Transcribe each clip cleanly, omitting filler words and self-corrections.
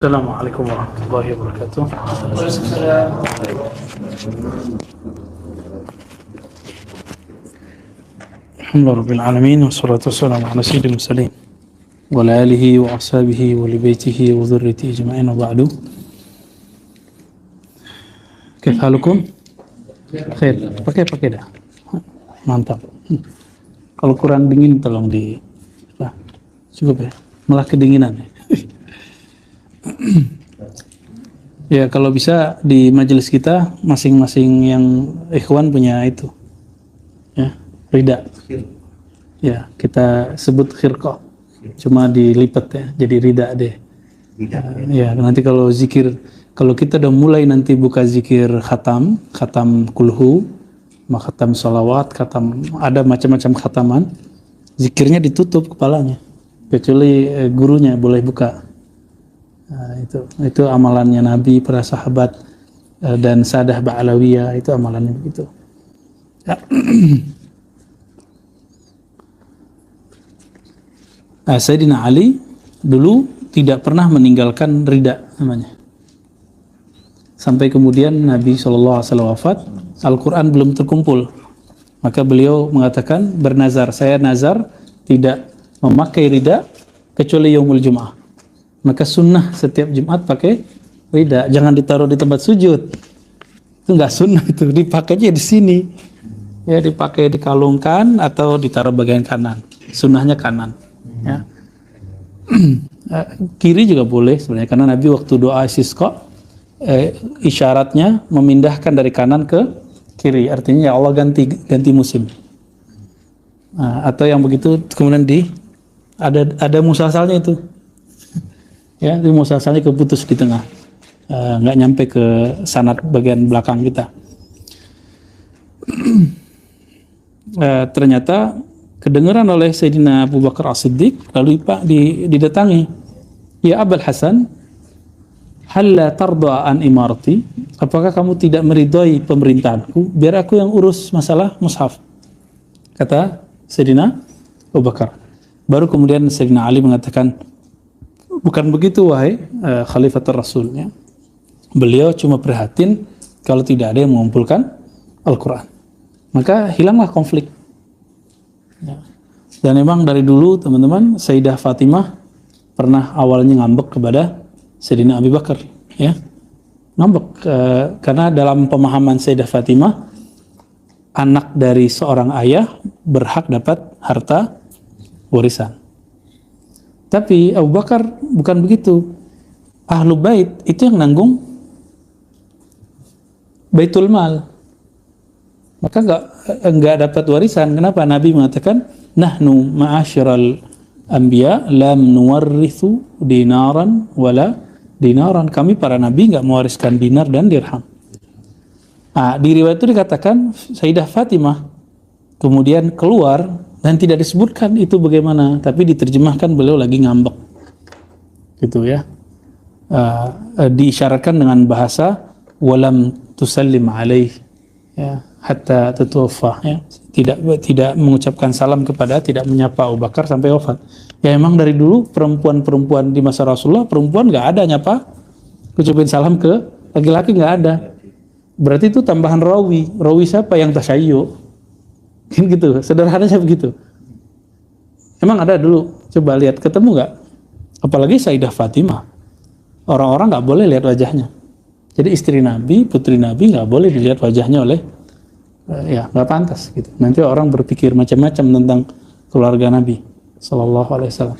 Assalamualaikum warahmatullahi wabarakatuh. Alhamdulillahirabbil alamin wassalatu wassalamu ala sayyidil mursalin wa ala alihi wa ashabihi wa li baitihi wa dzurriyyatihi ajma'in wa ba'du. Kaifa halukum? Khair. Pakai dah. Mantap. Kalau kurang dingin tolong cukup ya. Malah kedinginan ya. Ya kalau bisa di majelis kita masing-masing yang ikhwan punya itu ya rida ya kita sebut khirqah cuma dilipat ya jadi rida deh ya nanti kalau zikir kalau kita udah mulai nanti buka zikir khatam kulhu khatam salawat khatam ada macam-macam khataman zikirnya ditutup kepalanya kecuali gurunya boleh buka. Nah, itu amalannya Nabi, para sahabat dan Sadah Ba'alawiyah itu amalannya begitu. Ya. Sayyidina Ali dulu tidak pernah meninggalkan rida namanya. Sampai kemudian Nabi SAW wafat, Al-Quran belum terkumpul. Maka beliau mengatakan bernazar, saya nazar tidak memakai rida kecuali yaumul Jum'ah. Maka sunnah setiap Jumat pakai rida, jangan ditaruh di tempat sujud. Itu enggak sunnah itu, dipakainya di sini. Ya, dipakai dikalungkan atau ditaruh bagian kanan. Sunnahnya kanan. Ya. Kiri juga boleh sebenarnya karena Nabi waktu doa istisqa isyaratnya memindahkan dari kanan ke kiri. Artinya ya Allah ganti musim. Nah, atau yang begitu kemudian ada musalsalnya itu. Ya, itu musalsalnya keputus di tengah, nggak nyampe ke sanad bagian belakang kita. Ternyata kedengaran oleh Sayyidina Abu Bakar As-Siddiq, lalu didatangi, ya Abul Hasan, halla tarda an imarati, apakah kamu tidak meridhoi pemerintahanku, biar aku yang urus masalah mushaf, kata Sayyidina Abu Bakar. Baru kemudian Sayyidina Ali mengatakan, bukan begitu wahai Khalifatul Rasul ya. Beliau cuma prihatin kalau tidak ada yang mengumpulkan Al-Quran. Maka hilanglah konflik ya. Dan memang dari dulu teman-teman Sayyidah Fatimah pernah awalnya ngambek kepada Sayyidina Abi Bakar ya. Ngambek karena dalam pemahaman Sayyidah Fatimah anak dari seorang ayah berhak dapat harta warisan. Tapi Abu Bakar bukan begitu. Ahlu bait itu yang nanggung baitul mal. Maka enggak dapat warisan. Kenapa? Nabi mengatakan, "Nahnu ma'asyiral anbiya lam nuwarrithu dinaran wala dinaran." Kami para nabi enggak mewariskan dinar dan dirham. Di riwayat itu dikatakan Sayyidah Fatimah kemudian keluar dan tidak disebutkan itu bagaimana, tapi diterjemahkan beliau lagi ngambek, gitu ya. Diisyaratkan dengan bahasa walam tusallim alaih, ya, hatta tatuwaffa, ya. Tidak mengucapkan salam kepada, tidak menyapa Abu Bakar sampai wafat. Ya memang dari dulu perempuan di masa Rasulullah perempuan nggak ada nyapa, ucapin salam ke laki-laki nggak ada. Berarti itu tambahan rawi siapa yang tasyayyu? Kan gitu, sederhananya begitu. Emang ada dulu, coba lihat, ketemu nggak? Apalagi Sayyidah Fatimah, orang-orang nggak boleh lihat wajahnya. Jadi istri Nabi, putri Nabi nggak boleh dilihat wajahnya oleh, ya nggak pantas gitu. Nanti orang berpikir macam-macam tentang keluarga Nabi Sallallahu Alaihi Wasallam.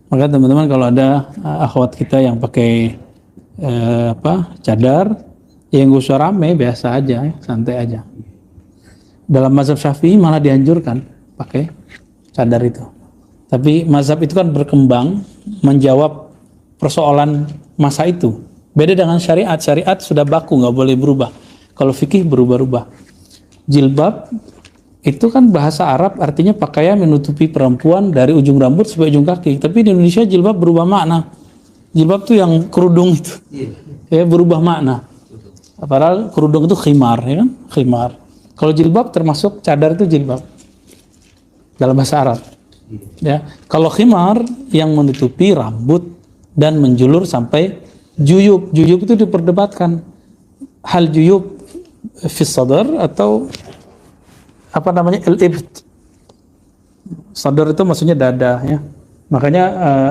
Maka teman-teman kalau ada akhwat kita yang pakai cadar yang gak usah rame, biasa aja, santai aja. Dalam mazhab Syafi'i malah dianjurkan pakai cadar itu. Tapi mazhab itu kan berkembang menjawab persoalan masa itu. Beda dengan syariat sudah baku, nggak boleh berubah. Kalau fikih berubah-ubah. Jilbab itu kan bahasa Arab, artinya pakaian menutupi perempuan dari ujung rambut sampai ujung kaki. Tapi di Indonesia jilbab berubah makna. Jilbab tuh yang kerudung itu, ya berubah makna. Padahal kerudung itu khimar, ya kan? Khimar. Kalau jilbab termasuk cadar itu jilbab dalam bahasa Arab. Ya, kalau khimar yang menutupi rambut dan menjulur sampai juyub. Juyub itu diperdebatkan. Hal juyub fi sadar atau apa namanya al-ibt. Sadar itu maksudnya dada ya. Makanya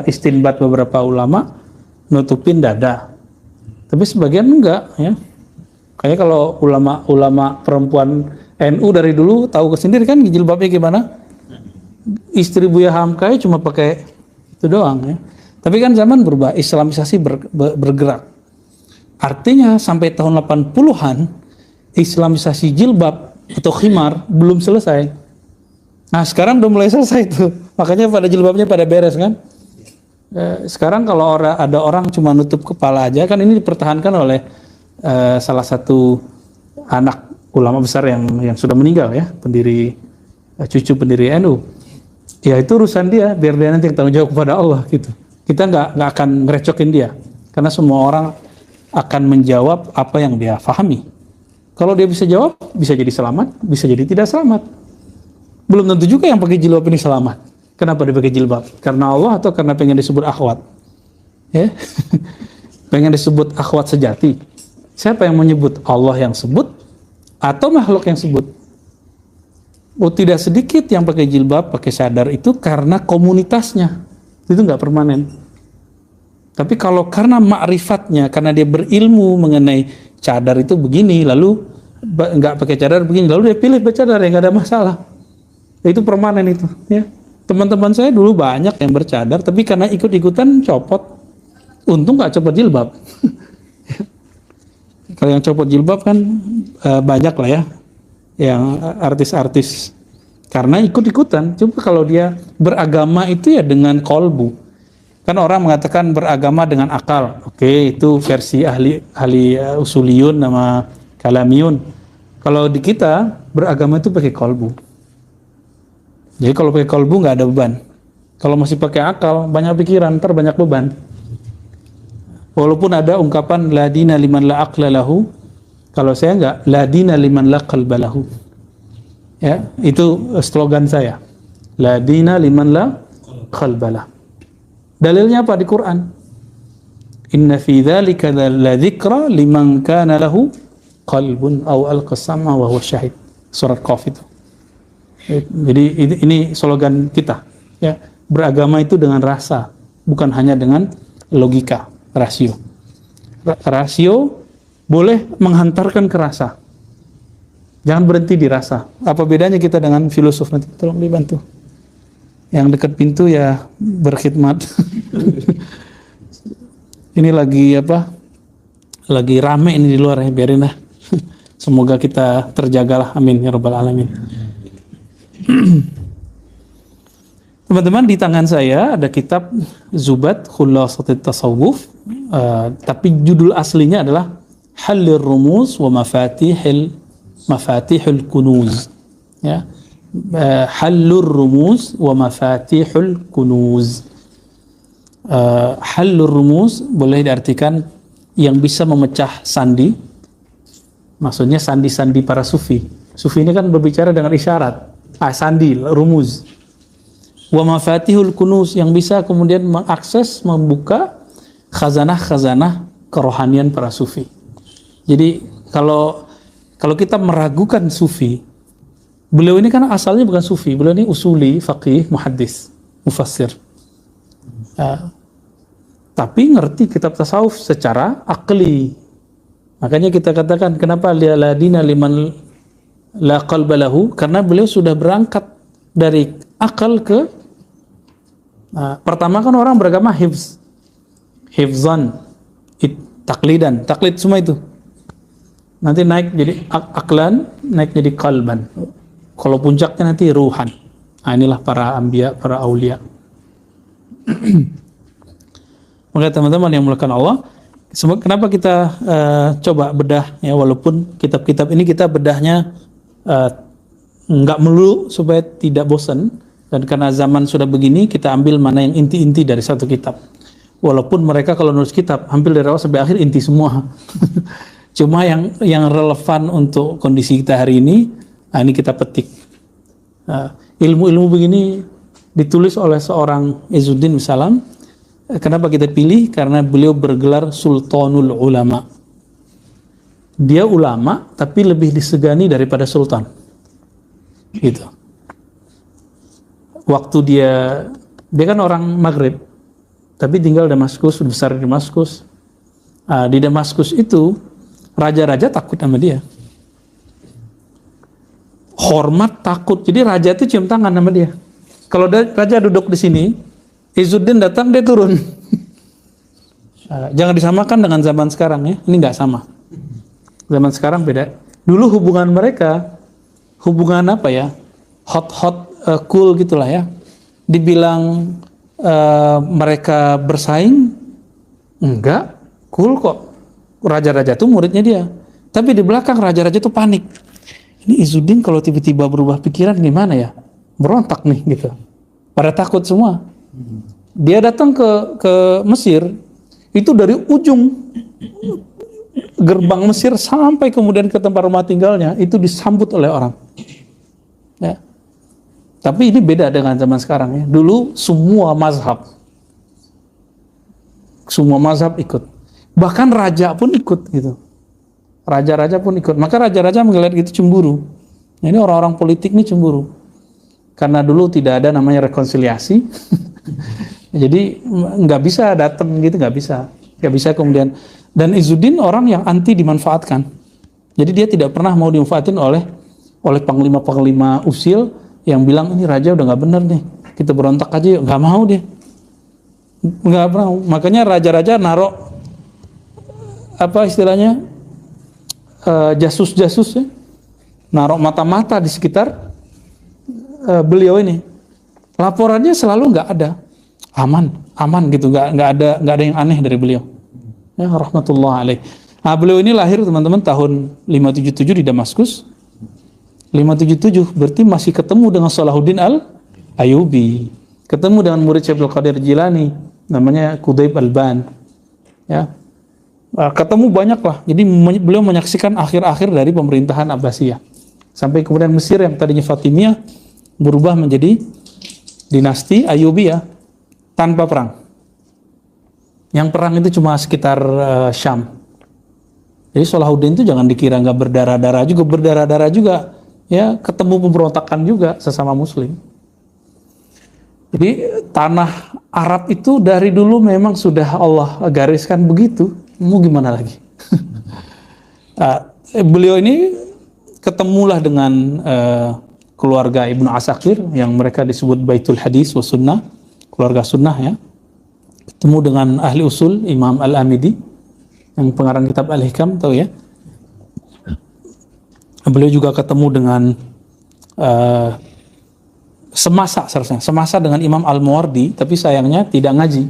istinbat beberapa ulama nutupin dada. Tapi sebagian enggak ya. Kayak kalau ulama perempuan NU dari dulu tahu sendiri kan jilbabnya gimana? Istri Buya Hamka cuma pakai itu doang ya. Tapi kan zaman berubah, Islamisasi bergerak. Artinya sampai tahun 80-an Islamisasi jilbab atau khimar belum selesai. Nah sekarang udah mulai selesai tuh. Makanya pada jilbabnya pada beres kan. Sekarang kalau ada orang cuma nutup kepala aja, kan ini dipertahankan oleh salah satu anak ulama besar yang sudah meninggal ya, cucu pendiri NU. Ya itu urusan dia, biar dia nanti tanggung jawab kepada Allah gitu. Kita nggak akan ngerecokin dia, karena semua orang akan menjawab apa yang dia pahami. Kalau dia bisa jawab, bisa jadi selamat, bisa jadi tidak selamat. Belum tentu juga yang pakai jilbab ini selamat. Kenapa dia pakai jilbab? Karena Allah atau karena pengen disebut akhwat? Ya, pengen disebut akhwat sejati. Siapa yang menyebut? Allah yang sebut atau makhluk yang sebut? Oh, tidak sedikit yang pakai jilbab, pakai sadar itu karena komunitasnya. Itu nggak permanen. Tapi kalau karena ma'rifatnya, karena dia berilmu mengenai cadar itu begini, lalu nggak pakai cadar begini, lalu dia pilih bercadar, ya nggak ada masalah. Itu permanen itu. Ya. Teman-teman saya dulu banyak yang bercadar, tapi karena ikut-ikutan copot, untung nggak copot jilbab. Kalau yang copot jilbab kan banyak lah ya, yang artis-artis karena ikut-ikutan. Coba kalau dia beragama itu ya dengan kolbu. Kan orang mengatakan beragama dengan akal. Oke, itu versi ahli usuliyun nama kalamiyun. Kalau di kita beragama itu pakai kolbu. Jadi kalau pakai kolbu nggak ada beban. Kalau masih pakai akal banyak pikiran, ntar banyak beban. Walaupun ada ungkapan la dina liman la aqla lahu, kalau saya enggak, la dina liman la qalba lahu. Ya, itu slogan saya. La dina liman la qalba lahu. Dalilnya apa di Quran? Inna fi dzalika la dzikra liman kana lahu qalbun aw alqasama wa huwa syahid. Surat Qaf itu. Jadi ini slogan kita, ya. Beragama itu dengan rasa, bukan hanya dengan logika, rasio. Rasio boleh menghantarkan ke rasa. Jangan berhenti di rasa. Apa bedanya kita dengan filosof? Nanti tolong dibantu. Yang dekat pintu ya berkhidmat. Ini lagi apa? Lagi rame ini di luar ya, biarin lah. Semoga kita terjagalah. Amin ya rabbal alamin. Teman-teman, di tangan saya ada kitab Zubat Khulasatut Tasawuf, tapi judul aslinya adalah Hallir Rumuz wa Mafatihul Kunuz. Ya. Hallur Rumuz wa Mafatihul Kunuz. Hallur Rumuz boleh diartikan yang bisa memecah sandi. Maksudnya sandi-sandi para sufi. Sufi ini kan berbicara dengan isyarat. Sandi, rumuz. Wa mafatihul kunuz, yang bisa kemudian mengakses, membuka khazanah-khazanah kerohanian para sufi. Jadi kalau kita meragukan sufi, beliau ini kan asalnya bukan sufi, beliau ini usuli, faqih, muhaddis, mufassir. Tapi ngerti kitab tasawuf secara akli. Makanya kita katakan kenapa la dina liman la qalba lahu, karena beliau sudah berangkat dari akal ke pertama kan orang beragama hifzan, taklidan, taklid semua itu. Nanti naik jadi aklan, naik jadi qalban. Kalau puncaknya nanti ruhan. Nah, inilah para anbiya, para aulia. Maka teman-teman yang mulakan Allah, kenapa kita coba bedah ya, walaupun kitab-kitab ini kita bedahnya nggak melulu supaya tidak bosan, dan karena zaman sudah begini kita ambil mana yang inti-inti dari satu kitab. Walaupun mereka kalau nulis kitab hampir dari awal sampai akhir inti semua. Cuma yang relevan untuk kondisi kita hari ini, ini kita petik. Ilmu-ilmu begini ditulis oleh seorang Izzuddin Salam. Kenapa kita pilih? Karena beliau bergelar Sultanul Ulama. Dia ulama, tapi lebih disegani daripada sultan. Gitu. Waktu dia kan orang Maghrib, tapi tinggal di Damaskus, besar di Damaskus. Di Damaskus itu, raja-raja takut sama dia. Hormat, takut. Jadi raja itu cium tangan sama dia. Kalau raja duduk di sini, Izzuddin datang, dia turun. Jangan disamakan dengan zaman sekarang ya. Ini nggak sama. Zaman sekarang beda. Dulu hubungan mereka, hubungan apa ya? Hot, cool gitulah ya. Dibilang mereka bersaing, enggak, cool kok. Raja-raja itu muridnya dia. Tapi di belakang raja-raja itu panik. Ini Izzuddin kalau tiba-tiba berubah pikiran gimana ya? Berontak nih gitu. Pada takut semua. Dia datang ke Mesir, itu dari ujung gerbang Mesir sampai kemudian ke tempat rumah tinggalnya, itu disambut oleh orang. Ya. Tapi ini beda dengan zaman sekarang ya. Dulu semua mazhab ikut. Bahkan raja pun ikut gitu. Raja-raja pun ikut. Maka raja-raja melihat gitu cemburu. Nah, ini orang-orang politik nih cemburu. Karena dulu tidak ada namanya rekonsiliasi. Jadi nggak bisa datang gitu, nggak bisa kemudian. Dan Izzuddin orang yang anti dimanfaatkan. Jadi dia tidak pernah mau dimanfaatin oleh panglima-panglima usil yang bilang ini raja udah nggak benar nih, kita berontak aja yuk. Nggak mau dia, nggak pernah. Makanya raja-raja narok apa istilahnya jasus-jasus ya, narok mata-mata di sekitar beliau ini. Laporannya selalu nggak ada, aman gitu, nggak ada yang aneh dari beliau. Ya, rahmatullah alaih. Nah, beliau ini lahir teman-teman tahun 577 di Damaskus. 577 berarti masih ketemu dengan Salahuddin al-Ayyubi. Ketemu dengan murid Syekh Abdul Qadir Jilani namanya Qudayb al-Ban. Ya. Ketemu banyak lah. Jadi beliau menyaksikan akhir-akhir dari pemerintahan Abbasiyah. Sampai kemudian Mesir yang tadinya Fatimiyah berubah menjadi dinasti Ayyubiyah tanpa perang. Yang perang itu cuma sekitar Syam. Jadi Salahuddin itu jangan dikira nggak berdarah-darah juga, ya ketemu pemberontakan juga sesama Muslim. Jadi tanah Arab itu dari dulu memang sudah Allah gariskan begitu, mau gimana lagi? Beliau ini ketemulah dengan keluarga Ibnu Asakir yang mereka disebut Baitul Hadis wa Sunnah, keluarga Sunnah ya. Ketemu dengan ahli usul Imam Al-Amidi yang pengarang kitab Al-Hikam, tahu ya. Beliau juga ketemu dengan semasa dengan Imam Al-Mawardi, tapi sayangnya tidak ngaji,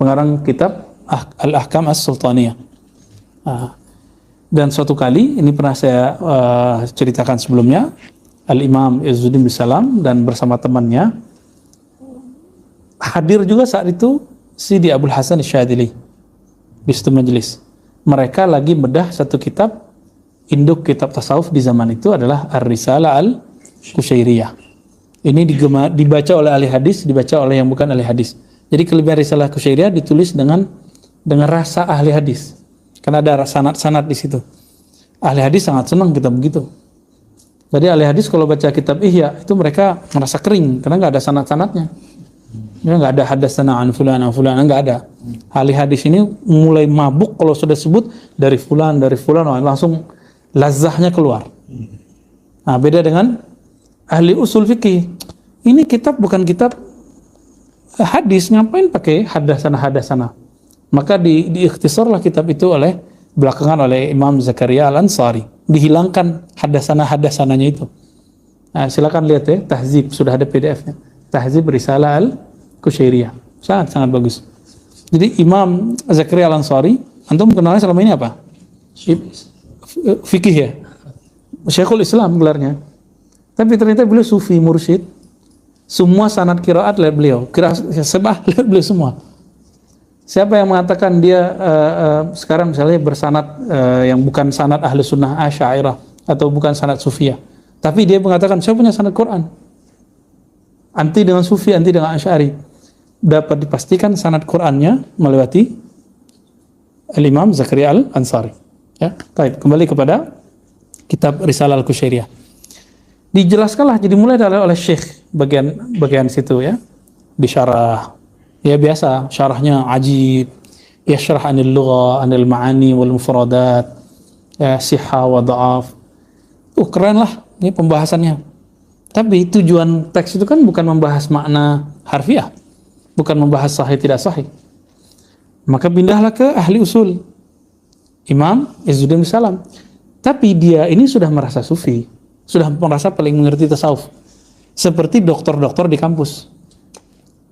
pengarang kitab Al-Ahkam As-Sultaniyah. Dan suatu kali, ini pernah saya ceritakan sebelumnya, Al-Imam Izzuddin Salam dan bersama temannya hadir juga saat itu Sidi Abdul Hasan Syadzili di situ majelis. Mereka lagi bedah satu kitab, induk kitab tasawuf di zaman itu adalah Ar-Risalah Al-Kusyairiyah. Ini dibaca oleh ahli hadis, dibaca oleh yang bukan ahli hadis. Jadi kelebihan Risalah Kusyairiyah ditulis dengan rasa ahli hadis. Karena ada sanad-sanad di situ. Ahli hadis sangat senang kitab begitu. Jadi ahli hadis kalau baca kitab Ihya itu mereka merasa kering karena nggak ada sanad-sanadnya. Ya, nggak ada hadatsana an fulan nggak ada. Ahli hadis ini mulai mabuk kalau sudah sebut dari fulan langsung lazahnya keluar. Nah, beda dengan ahli usul fikih. Ini kitab bukan kitab hadis, ngapain pakai hadatsana. Maka diikhtisarlah kitab itu belakangan oleh Imam Zakaria Al-Ansari. Dihilangkan hadasananya itu. Nah, silakan lihat ya, Tahzib sudah ada PDF-nya. Tahzib Risalah Al-Kusyairiyah. Sangat bagus. Jadi Imam Zakaria Al-Ansari, antum kenalnya selama ini apa? Fikih ya. Syekhul Islam gelarnya. Tapi ternyata beliau sufi mursyid. Semua sanad qiraat lihat beliau. Qiraat lihat beliau semua. Siapa yang mengatakan dia sekarang misalnya bersanad yang bukan sanad ahli sunnah Asy'ariyah atau bukan sanad sufiyah, tapi dia mengatakan saya punya sanad Quran. Anti dengan Sufi, anti dengan Asy'ari. Dapat dipastikan sanad Qur'annya melewati Al-Imam Zakaria Al-Ansari. Ya, baik, kembali kepada kitab Risalah Al-Kusyairiyah. Dijelaskanlah, jadi mulai dari oleh Syekh bagian situ ya. Disyarah. Ya biasa, syarahnya ajib. Yashrah anil lugha, anil ma'ani wal mufradat. Ya, sihha wa dha'af. Keren lah ini pembahasannya. Tapi tujuan teks itu kan bukan membahas makna harfiah. Bukan membahas sahih tidak sahih. Maka pindahlah ke ahli usul. Imam Izzuddin Salam. Tapi dia ini sudah merasa sufi. Sudah merasa paling mengerti tasawuf. Seperti dokter-dokter di kampus.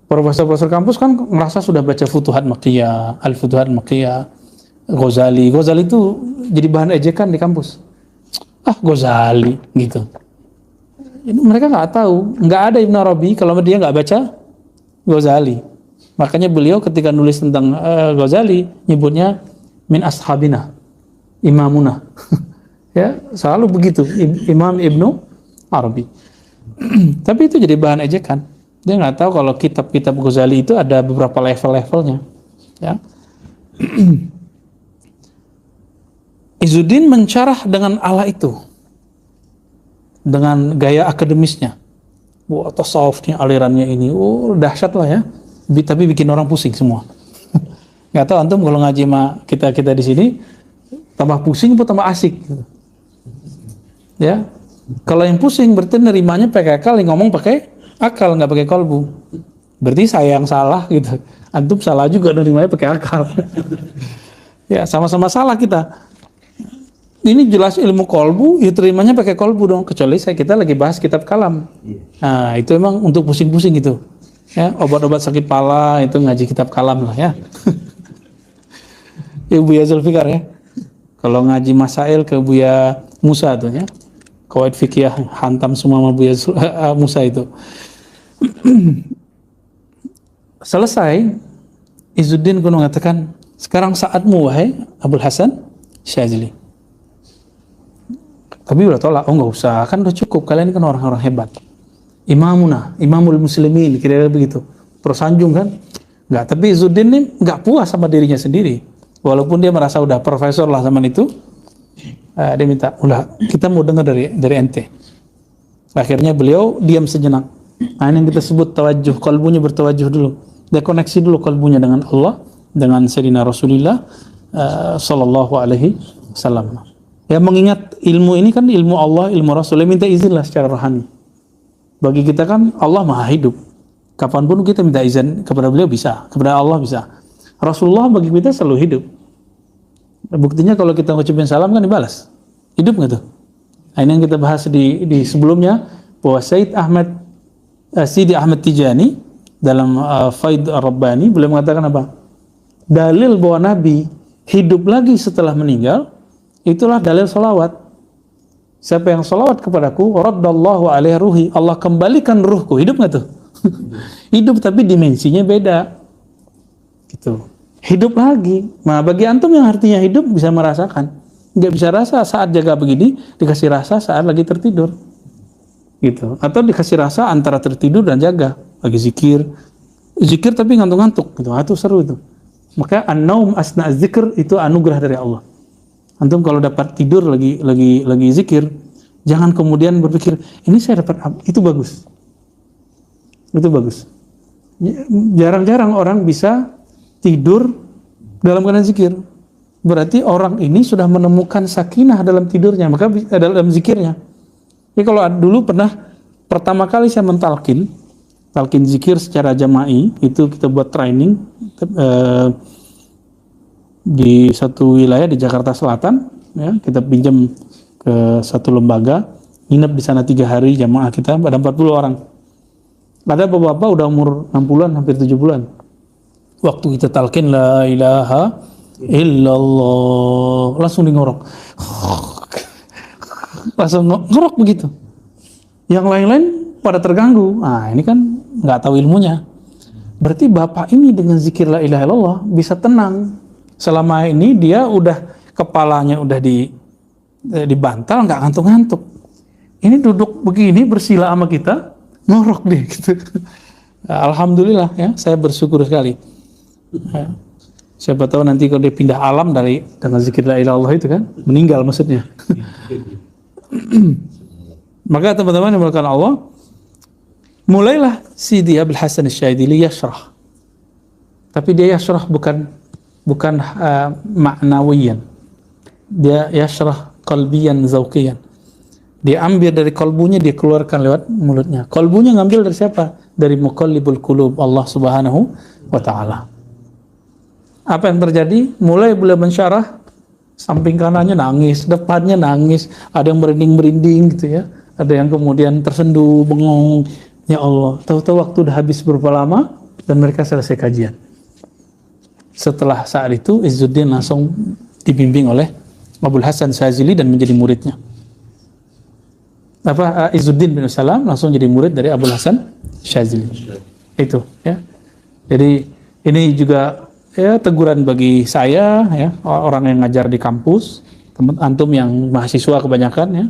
Profesor-profesor kampus kan merasa sudah baca Futuhat Makkiyah, Al-Futuhat Makkiyah, Ghazali. Ghazali itu jadi bahan ejekan di kampus. Ghazali gitu. Mereka nggak tahu, nggak ada Ibn Arabi kalau dia nggak baca Ghazali. Makanya beliau ketika nulis tentang Ghazali nyebutnya min ashabina, imamuna. Ya, selalu begitu, Imam Ibnu Arabi. Tapi itu jadi bahan ejekan. Dia nggak tahu kalau kitab-kitab Ghazali itu ada beberapa level-levelnya. Ya. Izzuddin mencarah dengan ala itu. Dengan gaya akademisnya. Wah, tasawufnya alirannya ini, dahsyat lah ya. Tapi bikin orang pusing semua. Nggak tahu antum kalau ngaji sama kita di sini tambah pusing atau tambah asik. Ya, kalau yang pusing berarti nerimanya pakai akal, yang ngomong pakai akal nggak pakai kolbu. Berarti saya yang salah gitu. Antum salah juga nerimanya pakai akal. Ya, sama-sama salah kita. Ini jelas ilmu kolbu, ya terimanya pakai kolbu dong. Kecuali kita lagi bahas kitab kalam. Nah, itu emang untuk pusing-pusing itu. Ya, obat-obat sakit pala itu ngaji kitab kalam lah ya. Ya Buya Zulfikar ya. Kalau ngaji masail ke Buya Musa tuh ya. Qawaid fikih hantam semua sama Buya Musa itu. Selesai, Izzuddin pun mengatakan, sekarang saatmu wahai Abul Hasan Syadzili. Tapi udah tolak, nggak usah, kan udah cukup, kalian kan orang-orang hebat. Imamuna, imamul muslimin, kira-kira begitu. Terus sanjung kan? Nggak, tapi Izzuddin ini nggak puas sama dirinya sendiri. Walaupun dia merasa udah profesor lah zaman itu, dia minta, udah kita mau dengar dari ente. Akhirnya beliau diam sejenak. Nah, ini yang kita sebut tawajuh, kalbunya bertawajuh dulu. Dia koneksi dulu kalbunya dengan Allah, dengan Sayyidina Rasulullah sallallahu alaihi wasallam. Ya, mengingat ilmu ini kan ilmu Allah, ilmu Rasulullah, minta izin lah secara rohani. Bagi kita kan Allah maha hidup. Kapanpun kita minta izin kepada beliau bisa, kepada Allah bisa. Rasulullah bagi kita selalu hidup. Buktinya kalau kita ngucapin salam kan dibalas. Hidup nggak tuh? Nah, ini yang kita bahas di sebelumnya, bahwa Sidi Ahmad Tijani dalam Faid Ar-Rabbani beliau mengatakan apa? Dalil bahwa Nabi hidup lagi setelah meninggal, itulah dalil salawat. Siapa yang salawat kepadaku, raddallahu alaihi ruhi, Allah kembalikan ruhku. Hidup nggak tuh? Hidup, tapi dimensinya beda. Gitu. Hidup lagi. Nah, bagi antum yang artinya hidup bisa merasakan. Nggak bisa rasa saat jaga begini, dikasih rasa saat lagi tertidur. Gitu. Atau dikasih rasa antara tertidur dan jaga. Lagi zikir tapi ngantuk-ngantuk. Gitu. Itu seru itu. Maka an-naum asna zikir itu anugerah dari Allah. Antum kalau dapat tidur lagi zikir, jangan kemudian berpikir ini saya dapat apa? Itu bagus. Jarang-jarang orang bisa tidur dalam keadaan zikir. Berarti orang ini sudah menemukan sakinah dalam tidurnya, maka dalam zikirnya. Jadi kalau dulu pertama kali saya talqin zikir secara jama'i, itu kita buat training di satu wilayah di Jakarta Selatan, ya, kita pinjam ke satu lembaga, nginep di sana 3 hari, jamaah kita ada 40 orang. Ada bapak-bapak udah umur 60-an, hampir 70-an. Waktu kita talqin la ilaha illallah, langsung ngorok. Langsung ngorok begitu. Yang lain-lain pada terganggu. Nah, ini kan nggak tahu ilmunya. Berarti bapak ini dengan zikir la ilaha illallah bisa tenang. Selama ini dia kepalanya udah di bantal, nggak ngantuk-ngantuk. Ini duduk begini bersila sama kita, ngorok deh gitu. Alhamdulillah ya, saya bersyukur sekali. Ya. Siapa tahu nanti kalau dia pindah alam dengan zikir la ilaha illallah itu kan, meninggal maksudnya. Maka teman-teman yang dimulakan Allah, mulailah Sidi Abdul Hasan Asy-Syadzili yashrah. Tapi dia yashrah bukan maknawiyan. Dia yashrah qalbiyan zauqiyan. Dia ambil dari kalbunya, dia keluarkan lewat mulutnya. Kalbunya ngambil dari siapa? Dari muqallibul qulub, Allah Subhanahu wa taala. Apa yang terjadi? Mulai beliau mensyarah, samping kanannya nangis, depannya nangis, ada yang merinding-merinding gitu ya. Ada yang kemudian tersenduh, bengong. Ya Allah, tahu-tahu waktu udah habis berapa lama dan mereka selesai kajian. Setelah saat itu Izzuddin langsung dibimbing oleh Abdul Hasan Syadzili dan menjadi muridnya. Izzuddin bin Salam langsung jadi murid dari Abdul Hasan Syadzili. Itu ya. Jadi ini juga ya teguran bagi saya ya, orang yang ngajar di kampus, teman antum yang mahasiswa kebanyakan ya,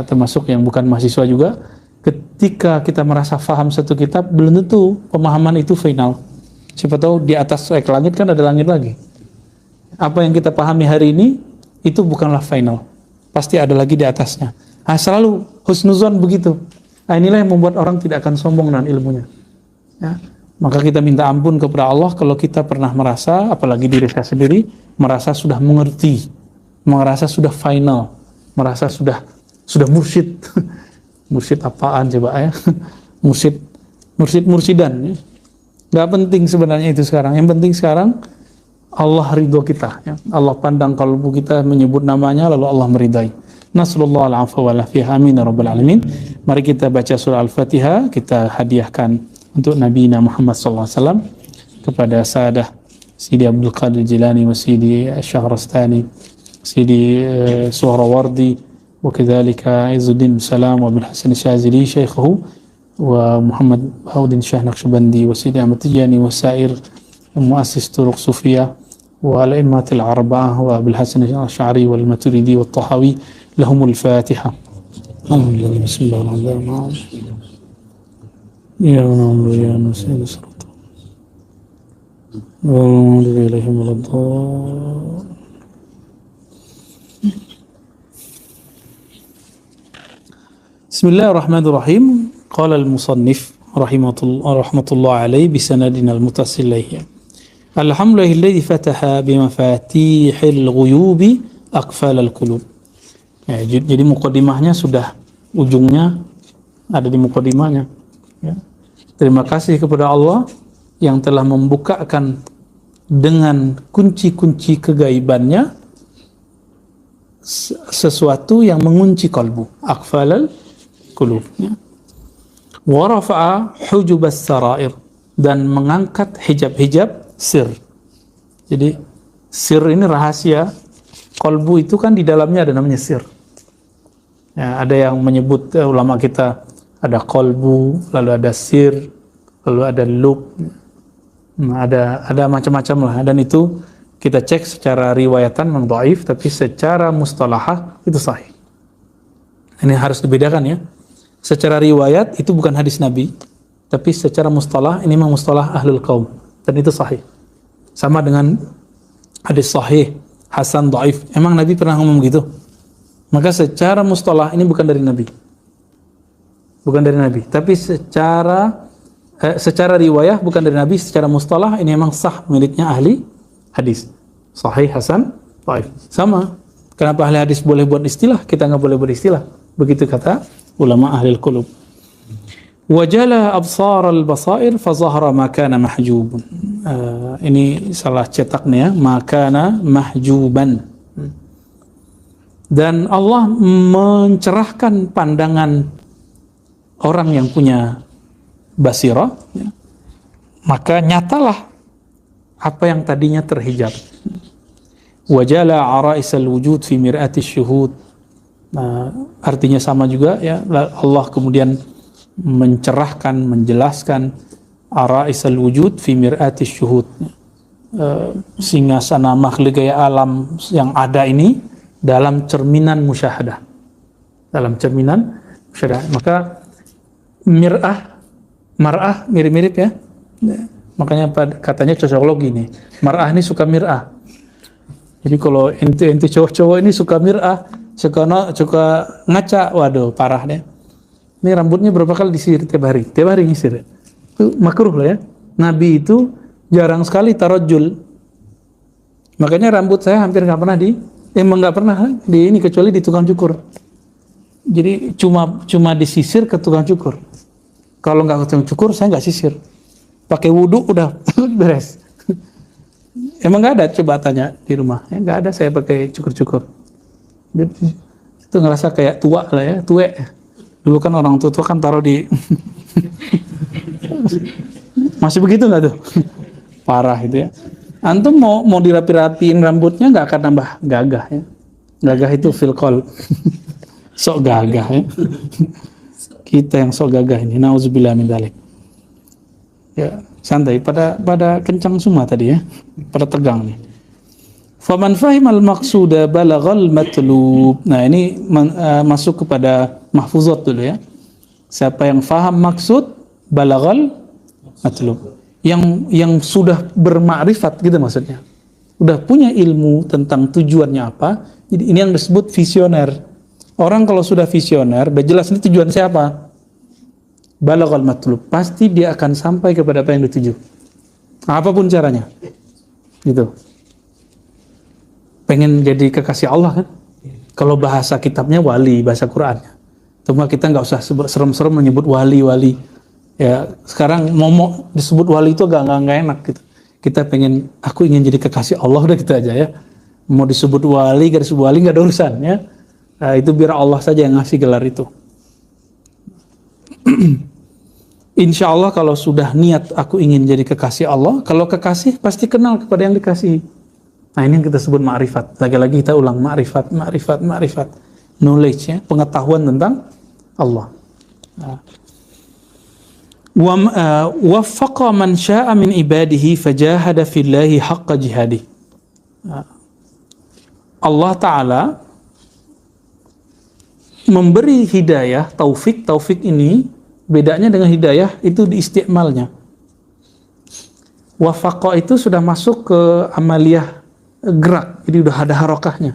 termasuk yang bukan mahasiswa juga. Ketika kita merasa paham satu kitab, belum tentu pemahaman itu final. Siapa tahu di atas langit kan ada langit lagi. Apa yang kita pahami hari ini itu bukanlah final. Pasti ada lagi di atasnya. Nah, selalu husnuzon begitu. Nah, inilah yang membuat orang tidak akan sombong dengan ilmunya. Ya. Maka kita minta ampun kepada Allah kalau kita pernah merasa, apalagi diri saya sendiri, merasa sudah mengerti, merasa sudah final, merasa sudah mursyid. Mursyid apaan coba ya? Mursyid-mursidan. Ya. Gak penting sebenarnya itu sekarang. Yang penting sekarang Allah ridho kita. Ya. Allah pandang kalbu kita, menyebut namanya, lalu Allah meridai. Nasallallahu al-afwa wal afiyah, amin ya rabbal alamin. Mari kita baca surah Al-Fatihah, kita hadiahkan untuk Nabi Muhammad sallallahu alaihi wasallam kepada Sadah Sidi Abdul Qadir Jilani wa Sidi Syahrastani, Sidi Suhrawardi, wa kadzalika Izzuddin Salam wa Abdul Hasan Syadzili syaikhuhu wa Muhammad Bahuddin Syah Naqsybandi wa Sidi Ahmad Tijani wa sair muassis turuq sufiyah wa al-immatil arba'ah wa Abdul Hasan Asy'ari wal Maturidi wat Tahawi lahumul Fatihah. Alhamdulillah, bismillahirrahmanirrahim. Ya Allah ya Nasil Surat. Bismillahirrahmanirrahim. Qala al-musannif rahmatullah alaihi bisanadina al-muttasil ilayhi. Alhamdulillahilladzi fataha bimafatihil ghuyubi aqfal al-qulub. Ya, jadi muqaddimahnya sudah, ujungnya ada di muqaddimahnya. Ya. Terima kasih kepada Allah yang telah membukakan dengan kunci-kunci kegaibannya sesuatu yang mengunci kalbu, aqfalal qulub. Ya. Wa rafa'a hujubas sarair, dan mengangkat hijab-hijab sir. Jadi sir ini rahasia. Kalbu itu kan di dalamnya ada namanya sir. Ya, ada yang menyebut ulama kita ada qalbu, lalu ada sir, lalu ada lub, ada macam-macam lah. Dan itu kita cek secara riwayatan memang dhaif, tapi secara mustalahah itu sahih. Ini harus dibedakan ya. Secara riwayat itu bukan hadis Nabi, tapi secara mustalah ini memang mustalah ahlul qaum, dan itu sahih. Sama dengan hadis sahih, hasan, dhaif. Emang Nabi pernah ngomong gitu? Maka secara mustalah ini bukan dari Nabi. Bukan dari Nabi, tapi secara riwayah bukan dari Nabi, secara mustalah ini memang sah miliknya ahli hadis. Sahih, hasan, dhaif. Sama. Kenapa ahli hadis boleh buat istilah, kita nggak boleh buat istilah? Begitu kata ulama ahli qulub. Wajala absar al-basair fa zahara ma kana mahjubun. Ini salah cetaknya ya, ma kana mahjuban. Dan Allah mencerahkan pandangan orang yang punya basirah, ya, maka nyatalah apa yang tadinya terhijab. Wajala ara'isal wujud fi mir'ati syuhud. Nah, artinya sama juga ya, Allah kemudian mencerahkan, menjelaskan ara'isal wujud fi mir'ati syuhud. Singgasana makhluk gaya alam yang ada ini dalam cerminan musyahadah. Dalam cerminan musyahadah. Maka mir'ah, mar'ah mirip-mirip ya. Makanya katanya cocokologi nih. Mar'ah ini suka mir'ah. Jadi kalau ente cowok-cowok ini suka mir'ah, suka ngaca, waduh parah deh. Ini rambutnya berapa kali disisir tiap hari? Tiap hari nyisir. Itu makruh lah ya. Nabi itu jarang sekali tarajul. Makanya rambut saya hampir nggak pernah emang nggak pernah di ini kecuali di tukang cukur. Jadi cuma disisir ke tukang cukur. Kalau nggak ke tukang cukur saya nggak sisir. Pakai wudhu udah beres. Emang nggak ada, coba tanya di rumah. Nggak ada, saya pakai cukur-cukur. Itu ngerasa kayak tua lah ya, tuwe. Dulu kan orang tua kan taruh di masih begitu nggak tuh? Parah itu ya. Antum mau dirapi-rapiin rambutnya nggak akan nambah gagah ya. Gagah itu filkol. Sok gagah ya. Kita yang sok gagah ini. Nauzubillah min dzalik. Ya, santai. Pada kencang semua tadi ya. Pada tegang nih. Faman fahimal maqsuda balaghal matlub. Nah, ini masuk kepada mahfuzat dulu ya. Siapa yang faham maksud balaghal matlub. Yang sudah bermakrifat gitu maksudnya. Udah punya ilmu tentang tujuannya apa. Jadi ini yang disebut visioner. Orang kalau sudah visioner, udah jelas ini tujuan siapa. Balaghal matlub. Pasti dia akan sampai kepada apa yang dituju. Apapun caranya. Gitu. Pengen jadi kekasih Allah kan? Kalau bahasa kitabnya wali, bahasa Qur'annya. Cuma kita nggak usah serem-serem menyebut wali. Ya, sekarang mau disebut wali itu agak nggak enak gitu. Kita pengen, aku ingin jadi kekasih Allah, udah gitu aja ya. Mau disebut wali, gak disebut wali, nggak ada urusan ya. Nah, itu biar Allah saja yang ngasih gelar itu. Insya Allah kalau sudah niat aku ingin jadi kekasih Allah, kalau kekasih pasti kenal kepada yang dikasihi. Nah, ini yang kita sebut ma'rifat. Lagi-lagi kita ulang ma'rifat. Knowledge ya, pengetahuan tentang Allah. Nah. Waffaqa man syaa min ibadihi fajahada fillahi haqqa jihadi. Allah Ta'ala memberi hidayah, taufik ini bedanya dengan hidayah itu di isti'malnya. Waffaqa itu sudah masuk ke amaliyah gerak, jadi udah ada harakahnya.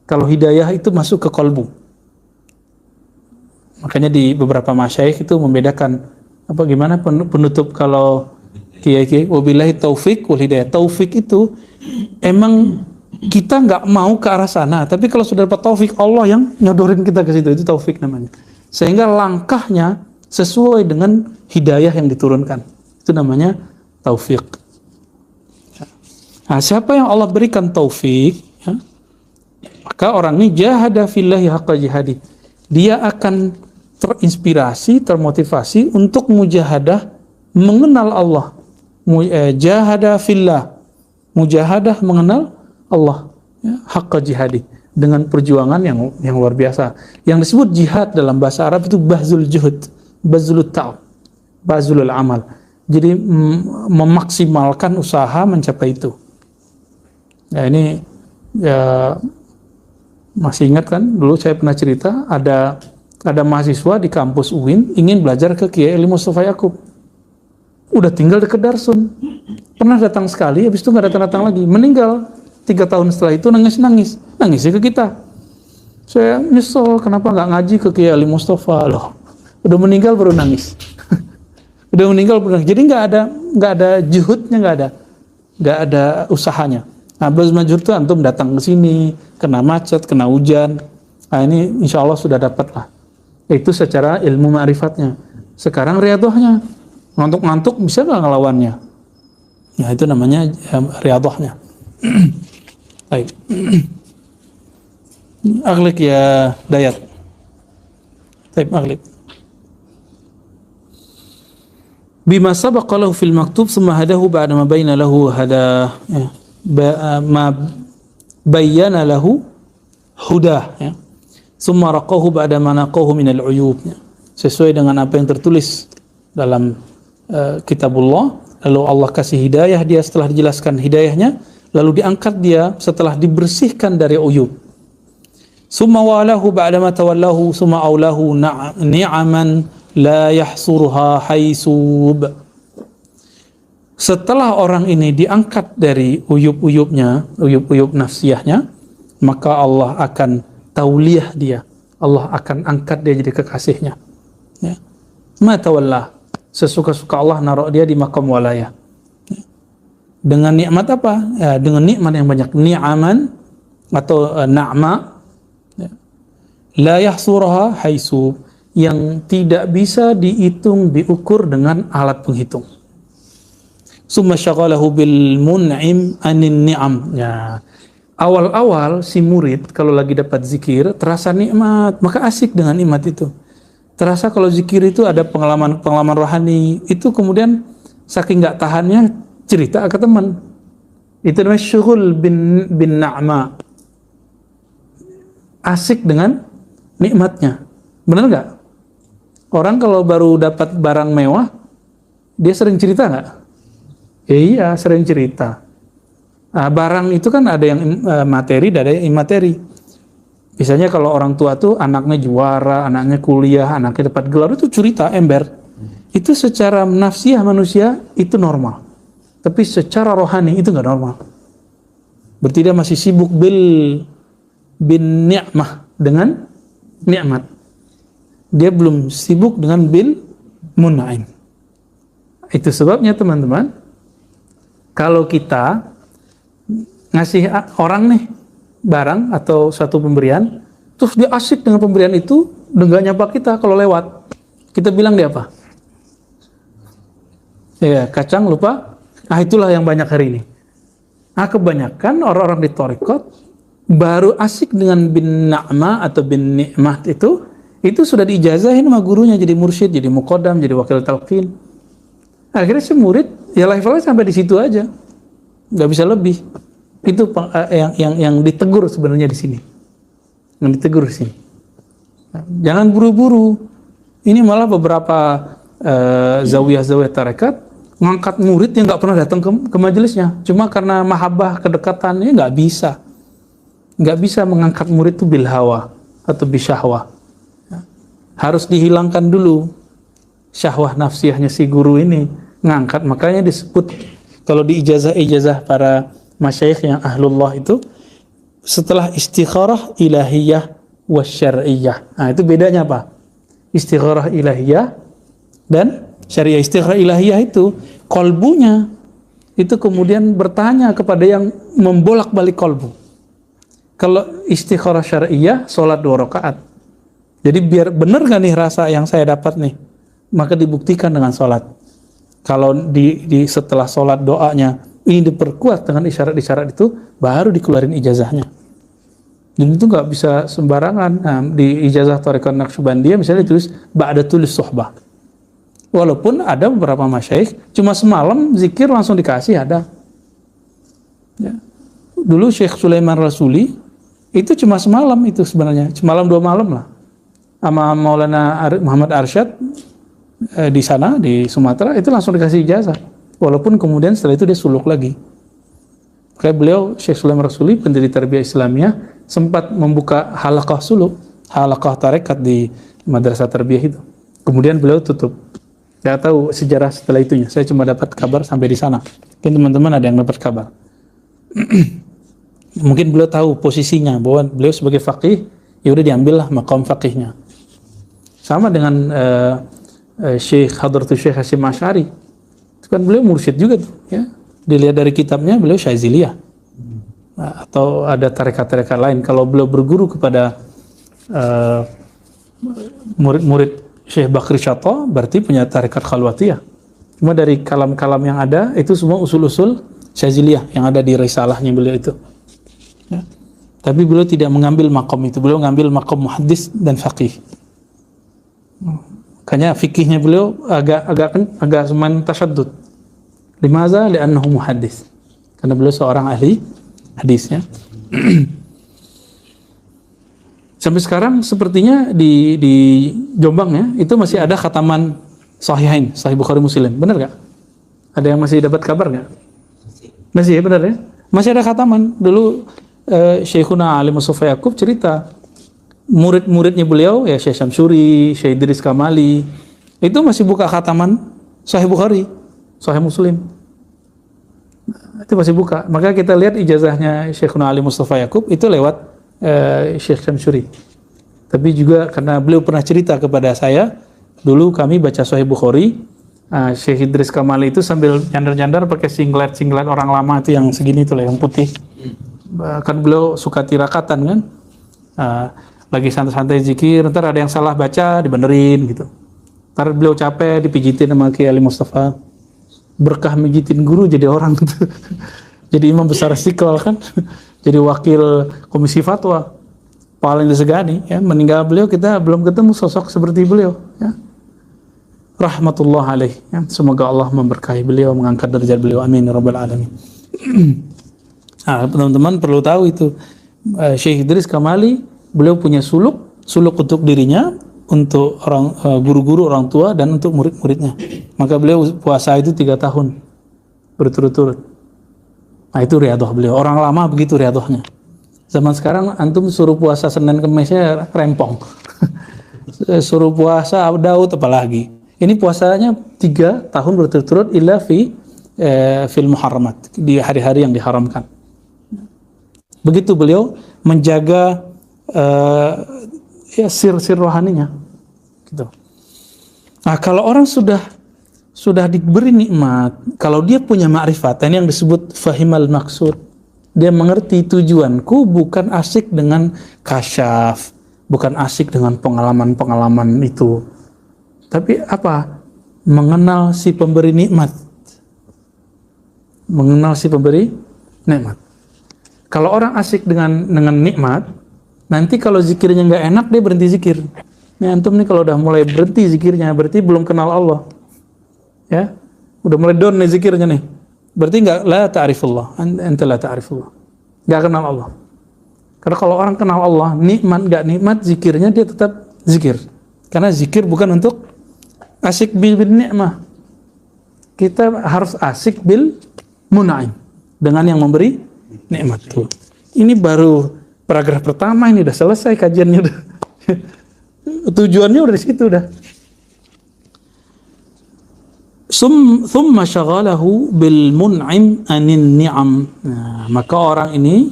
Kalau hidayah itu masuk ke qalbu. Makanya di beberapa masyayikh itu membedakan gimana penutup kalau kiai wabillahi taufik wal hidayah. Taufik itu emang kita nggak mau ke arah sana, tapi kalau sudah dapat taufik Allah yang nyodorin kita ke situ, itu taufik namanya. Sehingga langkahnya sesuai dengan hidayah yang diturunkan. Itu namanya taufik. Nah, siapa yang Allah berikan taufik, ya, maka orang ini jahada fillahi haqqa jihadi. Dia akan terinspirasi, termotivasi untuk mujahadah mengenal Allah. Jahada fillah, mujahadah mengenal Allah, ya, haqqa jihadi, dengan perjuangan yang luar biasa. Yang disebut jihad dalam bahasa Arab itu bazul juhud, bazul ta'ab, bazulul amal. Jadi memaksimalkan usaha mencapai itu. Ya, ini ya, masih ingat kan dulu saya pernah cerita ada mahasiswa di kampus UIN ingin belajar ke Kiai Ali Mustafa Yakub. Udah tinggal dekat Darsun. Pernah datang sekali, habis itu nggak datang-datang lagi. Meninggal 3 tahun setelah itu nangisnya ke kita. Saya nyesel kenapa nggak ngaji ke Kiai Ali Mustafa loh. Udah meninggal baru nangis. Udah meninggal baru nangis. Jadi nggak ada juhudnya, nggak ada usahanya. Nah, belum majur itu antum datang ke sini, kena macet, kena hujan. Nah, ini insya Allah sudah dapat lah. Itu secara ilmu ma'rifatnya. Sekarang riyadhahnya. Ngantuk-ngantuk bisa nggak ngelawannya? Ya, itu namanya riyadhahnya. Baik. Aghliq ya Dayat. Baik, aghliq. Bima sabaqa lahu fil maktub summa hadahu ba'da ma bayyana lahu hada ma bayyana lahu hudah ya. Summa raqahu ba'da ma naqahu min al-uyub ya. Sesuai dengan apa yang tertulis dalam kitabullah, lalu Allah kasih hidayah dia setelah dijelaskan hidayahnya, lalu diangkat dia setelah dibersihkan dari uyub. Summa walahu ba'da ma tawallahu summa aulahu ni'aman la yahsurha haisub. Setelah orang ini diangkat dari uyub-uyub nafsiyahnya, maka Allah akan tauliyah dia. Allah akan angkat dia jadi kekasihnya. Ya. Ma tawalla, sesuka-suka Allah naruh dia di maqam walayah. Dengan nikmat apa? Ya, dengan nikmat yang banyak. Ni'aman atau na'ma. Ya. La yahsurha haisub, yang tidak bisa dihitung, diukur dengan alat penghitung. Summa syaghalahu bil mun'im anin ni'am. Ya. Awal-awal si murid kalau lagi dapat zikir terasa nikmat, maka asik dengan nikmat itu. Terasa kalau zikir itu ada pengalaman rohani, itu kemudian saking nggak tahannya cerita ke teman. Itu namanya syughul bin na'ma. Asik dengan nikmatnya. Benar nggak? Orang kalau baru dapat barang mewah, dia sering cerita nggak? Iya, sering cerita. Nah, barang itu kan ada yang materi, ada yang imateri. Misalnya kalau orang tua tuh anaknya juara, anaknya kuliah, anaknya dapat gelar, itu cerita ember. Itu secara nafsiyah manusia itu normal. Tapi secara rohani itu nggak normal. Berarti dia masih sibuk bin ni'mah, dengan nikmat. Dia belum sibuk dengan bil mun'aim. Itu sebabnya teman-teman, kalau kita ngasih orang nih barang atau suatu pemberian, terus dia asik dengan pemberian itu, nggak nyapa kita kalau lewat, kita bilang dia apa? Ya, kacang lupa. Nah, itulah yang banyak hari ini. Nah, kebanyakan orang-orang di thariqat baru asik dengan bin na'ma atau bin ni'mah itu sudah diijazahin sama gurunya jadi mursyid, jadi muqaddam, jadi wakil talqin. Akhirnya si murid ya levelnya sampai di situ aja, nggak bisa lebih. Itu yang ditegur sebenarnya di sini. Yang ditegur di sini. Jangan buru-buru. Ini malah beberapa zawiyah-zawiyah tarekat ngangkat murid yang nggak pernah datang ke majelisnya. Cuma karena mahabbah kedekatannya nggak bisa. Nggak bisa mengangkat murid itu bil hawa atau bisyahwah. Harus dihilangkan dulu syahwah nafsiyahnya si guru ini ngangkat. Makanya disebut kalau di ijazah para masyayikh yang ahlullah itu setelah istikharah ilahiyah wasyar'iyah. Nah, itu bedanya apa? Istikharah ilahiyah dan syariah. Istikharah ilahiyah itu kolbunya itu kemudian bertanya kepada yang membolak-balik kolbu. Kalau istikharah syar'iyah, sholat 2 rakaat. Jadi biar benar gak nih rasa yang saya dapat nih, maka dibuktikan dengan sholat. Kalau di setelah sholat doanya ini diperkuat dengan isyarat-isyarat itu, baru dikeluarin ijazahnya. Dan itu nggak bisa sembarangan. Nah, di ijazah Thariqat Naqsyabandiyah misalnya ditulis ba'datul suhbah. Walaupun ada beberapa masyayikh cuma semalam zikir langsung dikasih ada. Ya. Dulu Syekh Sulaiman Rasuli itu cuma semalam itu sebenarnya, semalam 2 malam lah. Sama Maulana Muhammad Arsyad di sana di Sumatera itu langsung dikasih ijazah. Walaupun kemudian setelah itu dia suluk lagi. Kayak beliau Syekh Sulaiman Rasuli pendiri Tarbiyah Islamiyah sempat membuka halaqah suluk, halaqah tarekat di Madrasah Tarbiyah itu. Kemudian beliau tutup. Saya tahu sejarah setelah itunya. Saya cuma dapat kabar sampai di sana. Mungkin teman-teman ada yang dapat kabar. Mungkin beliau tahu posisinya bahwa beliau sebagai faqih, ya udah diambillah maqam faqihnya. Sama dengan Syekh Hadratus Syekh Hasyim Asy'ari. Itu kan beliau mursyid juga tuh, ya. Dilihat dari kitabnya beliau Syaziliyah. Atau ada tarekat-tarekat lain. Kalau beliau berguru kepada murid-murid Syekh Bakri Syato, berarti punya tarekat Khalwatiyah. Cuma dari kalam-kalam yang ada, itu semua usul-usul Syaziliyah yang ada di risalahnya beliau itu. Ya. Tapi beliau tidak mengambil makom itu, beliau mengambil makom muhaddis dan faqih. Makanya fikihnya beliau agak seman tasyaddud. Limaza? Li'annahu muhaddis. Karena beliau seorang ahli hadisnya. Sampai sekarang sepertinya di Jombang ya, itu masih ada khataman Sahihain, Sahih Bukhari Muslim. Benar gak? Ada yang masih dapat kabar gak? Masih ya, benar ya? Masih ada khataman. Dulu Syekhuna Ali Mustafa Yaqub cerita murid-muridnya beliau ya Syekh Syamsuri, Syekh Idris Kamali, Itu masih buka khataman Sahih Bukhari, Sahih Muslim. Itu masih buka. Maka kita lihat ijazahnya Syekhuna Ali Mustafa Yaqub itu lewat Syekh Syamsuri. Tapi juga karena beliau pernah cerita kepada saya, dulu kami baca Sahih Bukhari, Syekh Idris Kamali itu sambil nyandar-nyandar pakai singlet orang lama itu yang segini itu lah, yang putih. Kan beliau suka tirakatan kan, lagi santai-santai zikir, ntar ada yang salah baca dibenerin gitu. Ntar beliau capek dipijitin sama Kiai Ali Mustafa. Berkah mijitin guru jadi orang gitu. Jadi imam besar Istiqlal kan, jadi wakil komisi fatwa paling disegani ya. Meninggal beliau kita belum ketemu sosok seperti beliau ya. Rahmatullah alaih ya. Semoga Allah memberkahi beliau, mengangkat derajat beliau, amin ya rabbal alamin. Nah, teman-teman perlu tahu itu Syekh Idris Kamali beliau punya suluk untuk dirinya, untuk orang guru-guru, orang tua, dan untuk murid-muridnya. Maka beliau puasa itu 3 tahun berturut-turut. Nah itu riadoh beliau. Orang lama begitu riadohnya. Zaman sekarang antum suruh puasa Senin Kemisnya rempong. Suruh puasa Daud apalagi. Ini puasanya 3 tahun berturut-turut illa fil muharramat, di hari-hari yang diharamkan. Begitu beliau menjaga ya sir rohaninya gitu. Nah, kalau orang sudah diberi nikmat, kalau dia punya ma'rifat, ini yang disebut fahimal maksud. Dia mengerti tujuanku bukan asik dengan kasyaf, bukan asik dengan pengalaman-pengalaman itu. Tapi apa? Mengenal si pemberi nikmat. Mengenal si pemberi nikmat. Kalau orang asik dengan nikmat, nanti kalau zikirnya nggak enak, dia berhenti zikir. Nih antum nih kalau udah mulai berhenti zikirnya, berarti belum kenal Allah. Ya, udah mulai down nih zikirnya nih. Berarti nggak la ta'rifullah, anta la ta'rifullah. Nggak kenal Allah. Karena kalau orang kenal Allah, nikmat nggak nikmat, zikirnya dia tetap zikir. Karena zikir bukan untuk asik bil ni'mah. Kita harus asik bil mun'im, dengan yang memberi nikmat tuh. Ini baru paragraf pertama, ini udah selesai kajiannya udah. Tujuannya udah di situ udah. Thumma syaghalahu bil mun'im anin ni'am. Nah, maka orang ini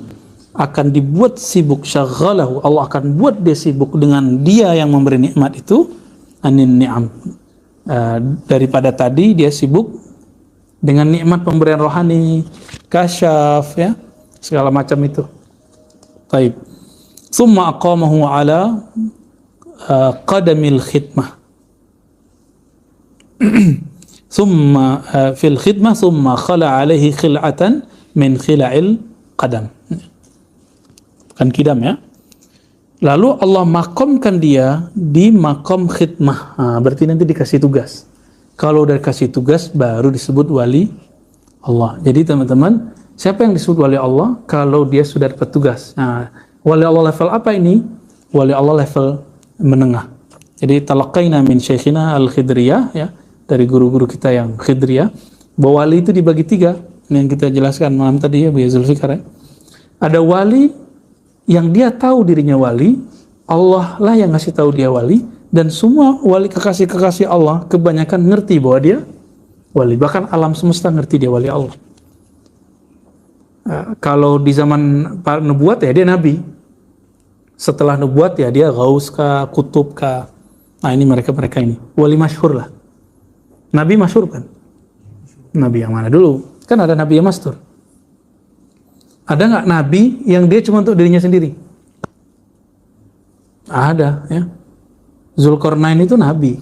akan dibuat sibuk, syaghalahu, Allah akan buat dia sibuk dengan dia yang memberi nikmat itu, anin ni'am. Daripada tadi dia sibuk dengan nikmat pemberian rohani, kasyaf ya, segala macam itu. Taib. Thumma aqamahu ala qadamil khidmah. Thumma fil khidmah thumma khala alaihi khil'atan min khila'il qadam. Kan kidam ya. Lalu Allah makomkan dia di makom khidmah. Nah, berarti nanti dikasih tugas. Kalau udah dikasih tugas baru disebut wali Allah. Jadi teman-teman, siapa yang disebut wali Allah? Kalau dia sudah dapat tugas. Nah, wali Allah level apa ini? Wali Allah level menengah. Jadi talaqaina min syekhina al-khidriyah ya, dari guru-guru kita yang khidriyah, bahwa wali itu dibagi 3. Ini yang kita jelaskan malam tadi ya, Bu Zulfikar ya. Ada wali yang dia tahu dirinya wali, Allah lah yang ngasih tahu dia wali, dan semua wali kekasih-kekasih Allah kebanyakan ngerti bahwa dia wali. Bahkan alam semesta ngerti dia wali Allah. Kalau di zaman para nubuat ya dia nabi. Setelah nubuat ya dia gaus kah, kutub kah. Nah ini mereka ini wali masyhur lah. Nabi masyhur kan? Nabi yang mana dulu? Kan ada nabi yang masyhur. Ada nggak nabi yang dia cuma untuk dirinya sendiri? Ada ya. Zulkarnain itu nabi,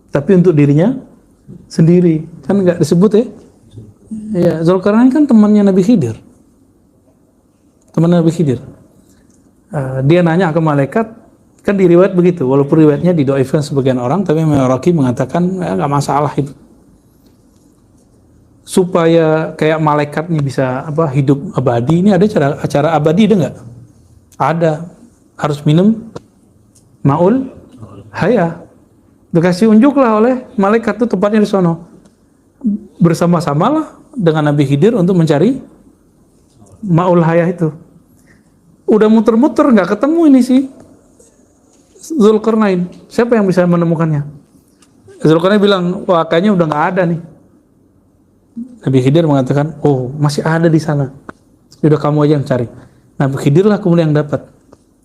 tapi untuk dirinya sendiri. Kan nggak disebut ya? Ya, Zulkarnain kan temannya Nabi Khidir. Teman Nabi Khidir. Dia nanya ke malaikat, kan di riwayat begitu, walaupun riwayatnya didoifkan sebagian orang, tapi Maraki mengatakan nggak masalah itu. Supaya kayak malaikat nih bisa hidup abadi, ini ada acara abadi ada nggak? Ada. Harus minum maul haya. Dikasih unjuklah oleh malaikat itu tempatnya di sono. Bersama-samalah dengan Nabi Khidir untuk mencari maul haya itu. Udah muter-muter nggak ketemu ini sih Zulkarnain. Siapa yang bisa menemukannya? Zulkarnain bilang, wah kayaknya udah nggak ada nih. Nabi Khidir mengatakan, oh masih ada di sana. Udah kamu aja yang cari. Nabi Khidir lah kemudian yang dapat.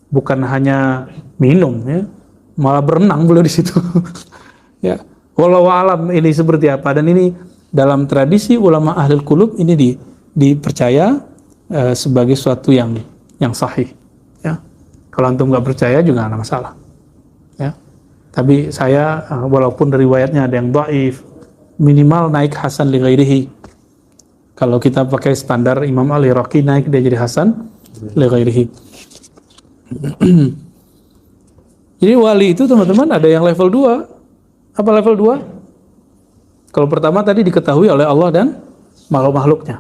Bukan hanya minum, ya, malah berenang beliau di situ. Ya, wallahu alam ini seperti apa. Dan ini dalam tradisi ulama ahlul qulub ini dipercaya sebagai suatu yang sahih. Ya, kalau antum nggak percaya juga nggak ada masalah. Ya, tapi saya walaupun riwayatnya ada yang dhaif, minimal naik hasan li ghairihi. Kalau kita pakai standar Imam Al-Iraqi naik dia jadi hasan li ghairihi. Jadi wali itu teman-teman ada yang level 2. Apa level 2? Kalau pertama tadi diketahui oleh Allah dan makhluk-makhluknya.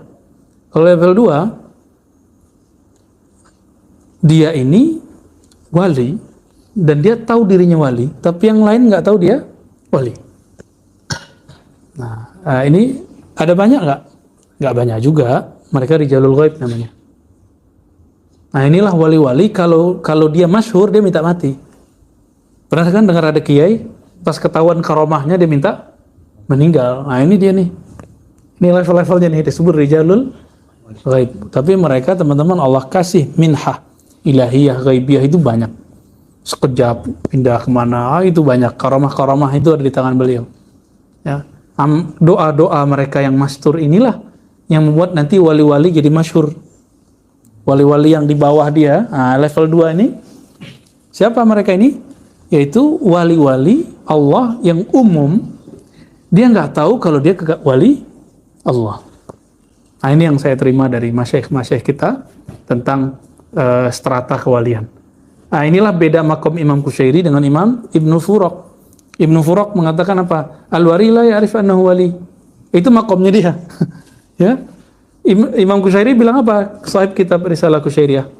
Kalau level 2, dia ini wali dan dia tahu dirinya wali, tapi yang lain nggak tahu dia wali. Nah, ini ada banyak nggak? Nggak banyak juga. Mereka rijalul ghaib namanya. Nah, inilah wali-wali kalau dia masyhur dia minta mati. Pernah kan dengar ada kiai pas ketahuan karomahnya dia minta meninggal. Nah, ini dia nih. Ini level-levelnya nih disebut rijalul ghaib. Tapi mereka teman-teman Allah kasih minhah ilahiyah ghaibiyah itu banyak. Sekejap pindah kemana itu banyak. Karomah-karomah itu ada di tangan beliau. Ya. Doa-doa mereka yang masyhur inilah yang membuat nanti wali-wali jadi masyhur. Wali-wali yang di bawah dia, level 2 ini, siapa mereka ini? Yaitu wali-wali Allah yang umum, dia nggak tahu kalau dia wali Allah. Nah, ini yang saya terima dari masyaikh kita tentang strata kewalian. Nah, inilah beda makom Imam Qushairi dengan Imam Ibnu Furuq. Ibnu Furuq mengatakan apa? Al-wali la ya'rif annahu wali. Itu makomnya dia. Ya. Imam Qushairi bilang apa? Sahib kitab Risalah Qushairiyah.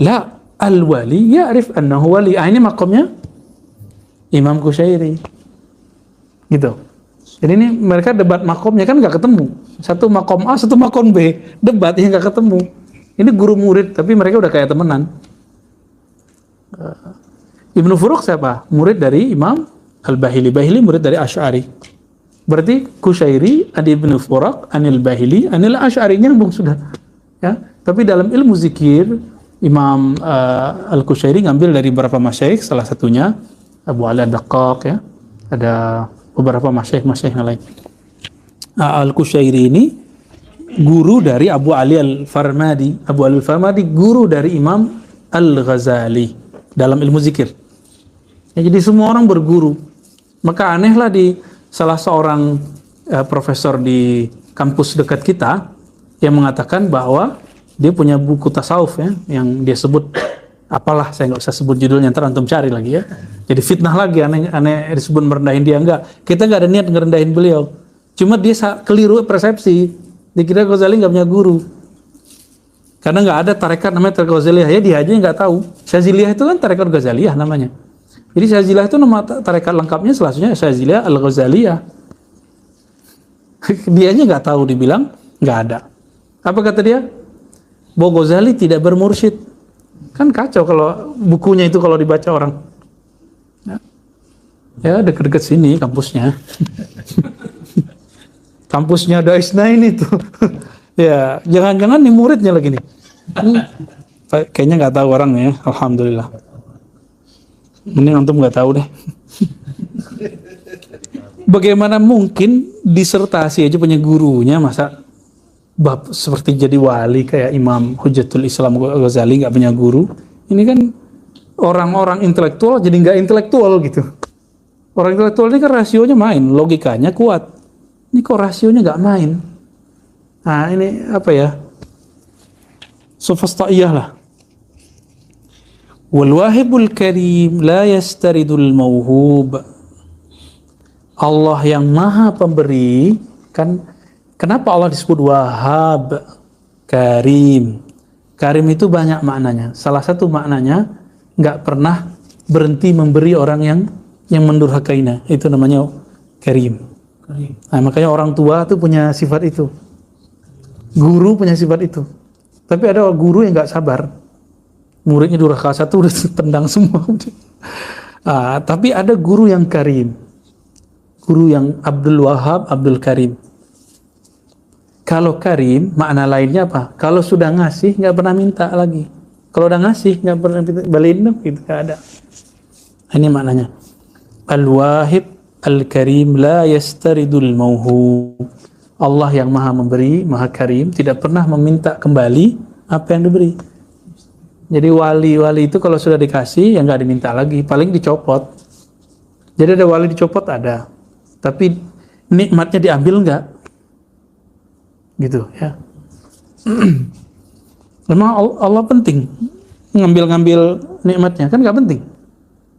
La al-wali ya'rif annahu wali. Ini makomnya Imam Qushairi. Gitu. Jadi ini mereka debat makomnya kan nggak ketemu. Satu makom A, satu makom B. Debatnya nggak ketemu. Ini guru murid, tapi mereka udah kayak temenan. Ibnu Furuq siapa? Murid dari Imam Al-Bahili. Bahili murid dari Asy'ari. Berarti Qushairi, Adi Ibnu Furuq, Anil Bahili, Anil Asy'ari, nyambung sudah. Ya. Tapi dalam ilmu zikir, Imam Al-Qushairi ngambil dari beberapa masyaikh, salah satunya Abu Ali Ad-Daqqaq, ya. Ada beberapa masyaikh yang lain. Al-Qushairi ini guru dari Abu Ali Al-Farmadi. Abu Ali Al-Farmadi guru dari Imam Al-Ghazali dalam ilmu zikir. Ya, jadi semua orang berguru. Maka anehlah di salah seorang profesor di kampus dekat kita yang mengatakan bahwa dia punya buku tasawuf, ya, yang dia sebut apalah, saya nggak usah sebut judulnya, ntar antum cari lagi, ya. Jadi fitnah lagi, aneh disebut merendahin dia. Enggak, kita nggak ada niat ngerendahin beliau, cuma dia keliru persepsi, dikira Ghazali nggak punya guru karena nggak ada tarekat namanya tarekat Ghazaliyah, ya dia aja nggak tahu. Syaziliyah itu kan tarekat Ghazaliyah namanya. Jadi Syaziliyah itu nama tarekat lengkapnya selanjutnya Syaziliyah Al-Ghazaliyah. Dia aja nggak tahu, dibilang nggak ada. Apa kata dia? Bahwa Ghazali tidak bermursyid. Kan kacau kalau bukunya itu kalau dibaca orang. Ya dekat-dekat sini kampusnya. Kampusnya Daisnain itu. Ya, jangan-jangan nih muridnya lagi nih. Kayaknya nggak tahu orangnya, ya. Alhamdulillah. Mending antum nggak tahu deh. Bagaimana mungkin disertasi aja punya gurunya, masa bab seperti jadi wali kayak Imam Hujjatul Islam Ghazali nggak punya guru? Ini kan orang-orang intelektual jadi nggak intelektual gitu. Orang intelektual ini kan rasionya main, logikanya kuat. Ini kok rasionya nggak main? Nah ini apa ya? Sufastaiyah lah. Wal wahibul karim la yastaridul mauhub. Allah yang maha pemberi, kan kenapa Allah disebut wahab, karim? Karim itu banyak maknanya. Salah satu maknanya nggak pernah berhenti memberi orang yang mendurhakainya. Itu namanya karim. Nah, makanya orang tua tuh punya sifat itu. Guru punya sifat itu. Tapi ada guru yang nggak sabar. Muridnya durhaka, satu udah tendang semua. Tapi ada guru yang karim. guru yang Abdul Wahab, Abdul Karim. Kalau Karim, makna lainnya apa? Kalau sudah ngasih, nggak pernah minta lagi. Kalau udah ngasih, nggak pernah balikin dong, itu nggak ada. Ini maknanya. Al-Wahib, Al-Karim, la yastaridul mauhub. Allah yang maha memberi, maha karim, tidak pernah meminta kembali apa yang diberi. Jadi wali-wali itu kalau sudah dikasih, ya nggak diminta lagi, paling dicopot. Jadi ada wali dicopot, ada. Tapi nikmatnya diambil nggak? Gitu ya. Memang Allah penting ngambil nikmatnya, kan nggak penting.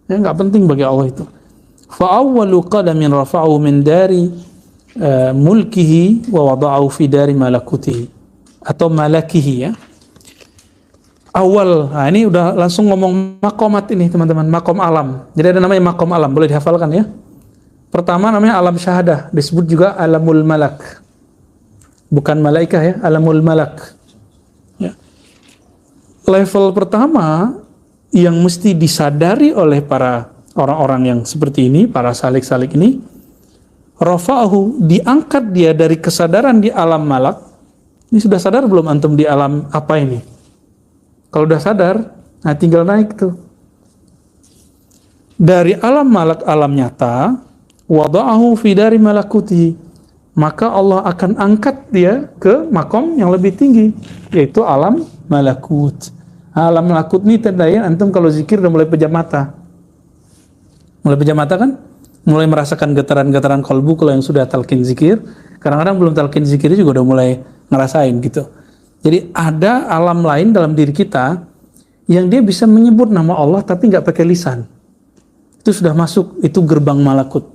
Ya, nggak penting bagi Allah itu. Fa awwalu qadamin rafa'u min dari mulkihi wa wada'u fi dari malakutihi atau malakihi ya. Awal, nah ini udah langsung ngomong makomat ini teman-teman, makom alam. Jadi ada namanya makom alam, boleh dihafalkan ya. Pertama namanya alam syahadah, disebut juga alamul malak. Bukan malaikah ya, alamul malak. Ya. Level pertama yang mesti disadari oleh para orang-orang yang seperti ini, para salik-salik ini, rafa'ahu, diangkat dia dari kesadaran di alam malak. Ini sudah sadar belum antum di alam apa ini? Kalau udah sadar, nah tinggal naik tuh. Dari alam malak, alam nyata, wada'ahu fi dari malakuti, maka Allah akan angkat dia ke makom yang lebih tinggi, yaitu alam malakut. Alam malakut ini tandanya antum kalau zikir udah mulai pejam mata. Mulai pejam mata kan? Mulai merasakan getaran-getaran kolbu kalau yang sudah talqin zikir. Kadang-kadang belum talqin zikir juga udah mulai ngerasain gitu. Jadi ada alam lain dalam diri kita yang dia bisa menyebut nama Allah tapi nggak pakai lisan. Itu sudah masuk, itu gerbang malakut.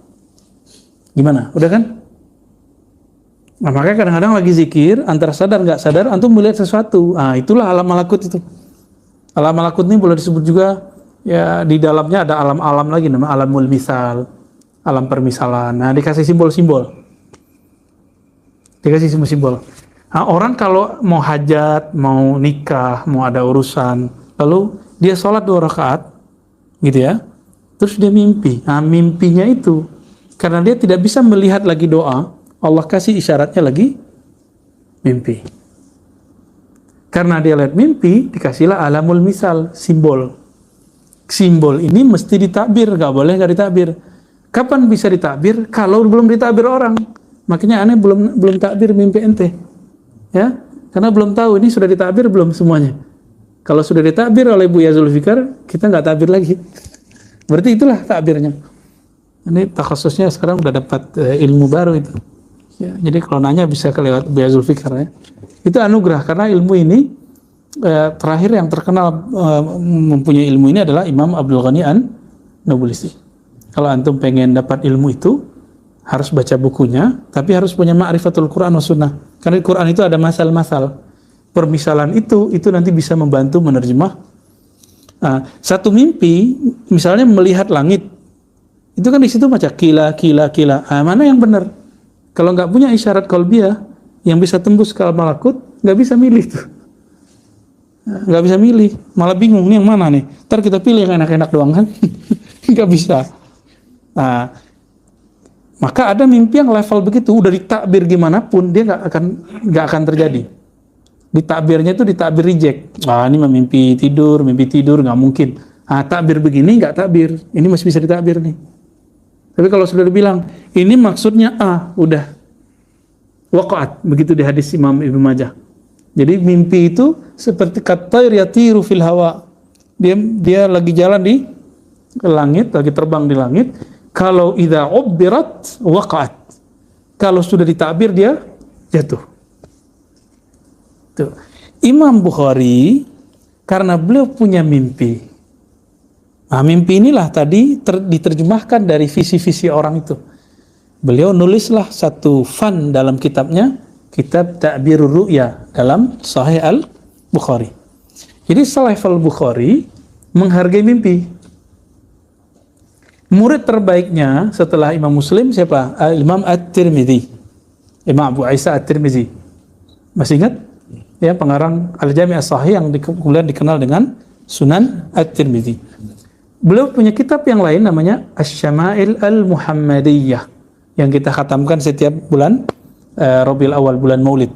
Gimana? Udah kan? Nah, makanya kadang-kadang lagi zikir, antara sadar nggak sadar, antum melihat sesuatu. Ah, itulah alam malakut itu. Alam malakut ini boleh disebut juga, ya di dalamnya ada alam-alam lagi, namanya alamul misal, alam permisalan. Nah, dikasih simbol-simbol. Dikasih simbol-simbol. Nah, orang kalau mau hajat, mau nikah, mau ada urusan, lalu dia sholat 2 rakaat, gitu ya, terus dia mimpi. Nah, mimpinya itu, karena dia tidak bisa melihat lagi doa, Allah kasih isyaratnya lagi mimpi. Karena dia lihat mimpi, dikasihlah alamul misal, simbol. Simbol ini mesti ditakbir, nggak boleh nggak ditakbir. Kapan bisa ditakbir? Kalau belum ditakbir orang. Makanya aneh belum takbir mimpi ente. Ya, karena belum tahu ini sudah ditakbir belum semuanya. Kalau sudah ditakbir oleh Buya Zulfikar, kita nggak takbir lagi. Berarti itulah takbirnya. Ini takhasusnya sekarang udah dapat ilmu baru itu. Ya, jadi kalau nanya bisa kelewat Buya Zulfikar ya. Itu anugerah karena ilmu ini terakhir yang terkenal mempunyai ilmu ini adalah Imam Abdul Ghani An-Nabulsi. Kalau antum pengen dapat ilmu itu harus baca bukunya, tapi harus punya ma'rifatul Quran wa sunnah. Karena di Quran itu ada masal-masal. Permisalan itu nanti bisa membantu menerjemah. Satu mimpi, misalnya melihat langit, itu kan di situ baca kila. Mana yang benar? Kalau nggak punya isyarat qalbiyah yang bisa tembus ke malakut, nggak bisa milih tuh. Nggak bisa milih, malah bingung nih yang mana nih. Ntar kita pilih yang enak-enak doang kan? Nggak bisa. Nah, maka ada mimpi yang level begitu, udah ditakbir gimana pun dia nggak akan terjadi. Ditakbirnya itu ditakbir reject. Ini mimpi tidur nggak mungkin. Takbir begini nggak takbir, ini masih bisa ditakbir nih. Tapi kalau sudah dibilang ini maksudnya udah waqa'at, begitu di hadis Imam Ibnu Majah. Jadi mimpi itu seperti katair yatiru fil hawa. Dia lagi jalan di langit, lagi terbang di langit. Kalau idza ubbirat waqa'at. Kalau sudah ditakbir dia jatuh. Tuh. Imam Bukhari karena beliau punya mimpi. Nah, mimpi inilah tadi diterjemahkan dari visi-visi orang itu. Beliau nulislah satu fan dalam kitabnya, kitab Ta'birur Ru'ya dalam Sahih Al-Bukhari. Jadi selevel Bukhari menghargai mimpi. Murid terbaiknya setelah Imam Muslim siapa? Imam At-Tirmidzi. Imam Abu Isa At-Tirmidzi. Masih ingat? Ya, pengarang Al-Jami' As-Sahih yang kemudian dikenal dengan Sunan At-Tirmidzi. Beliau punya kitab yang lain namanya Asy-Syama'il Al-Muhammadiyah. yang kita khatamkan setiap bulan Rabiul Awal, bulan Maulid.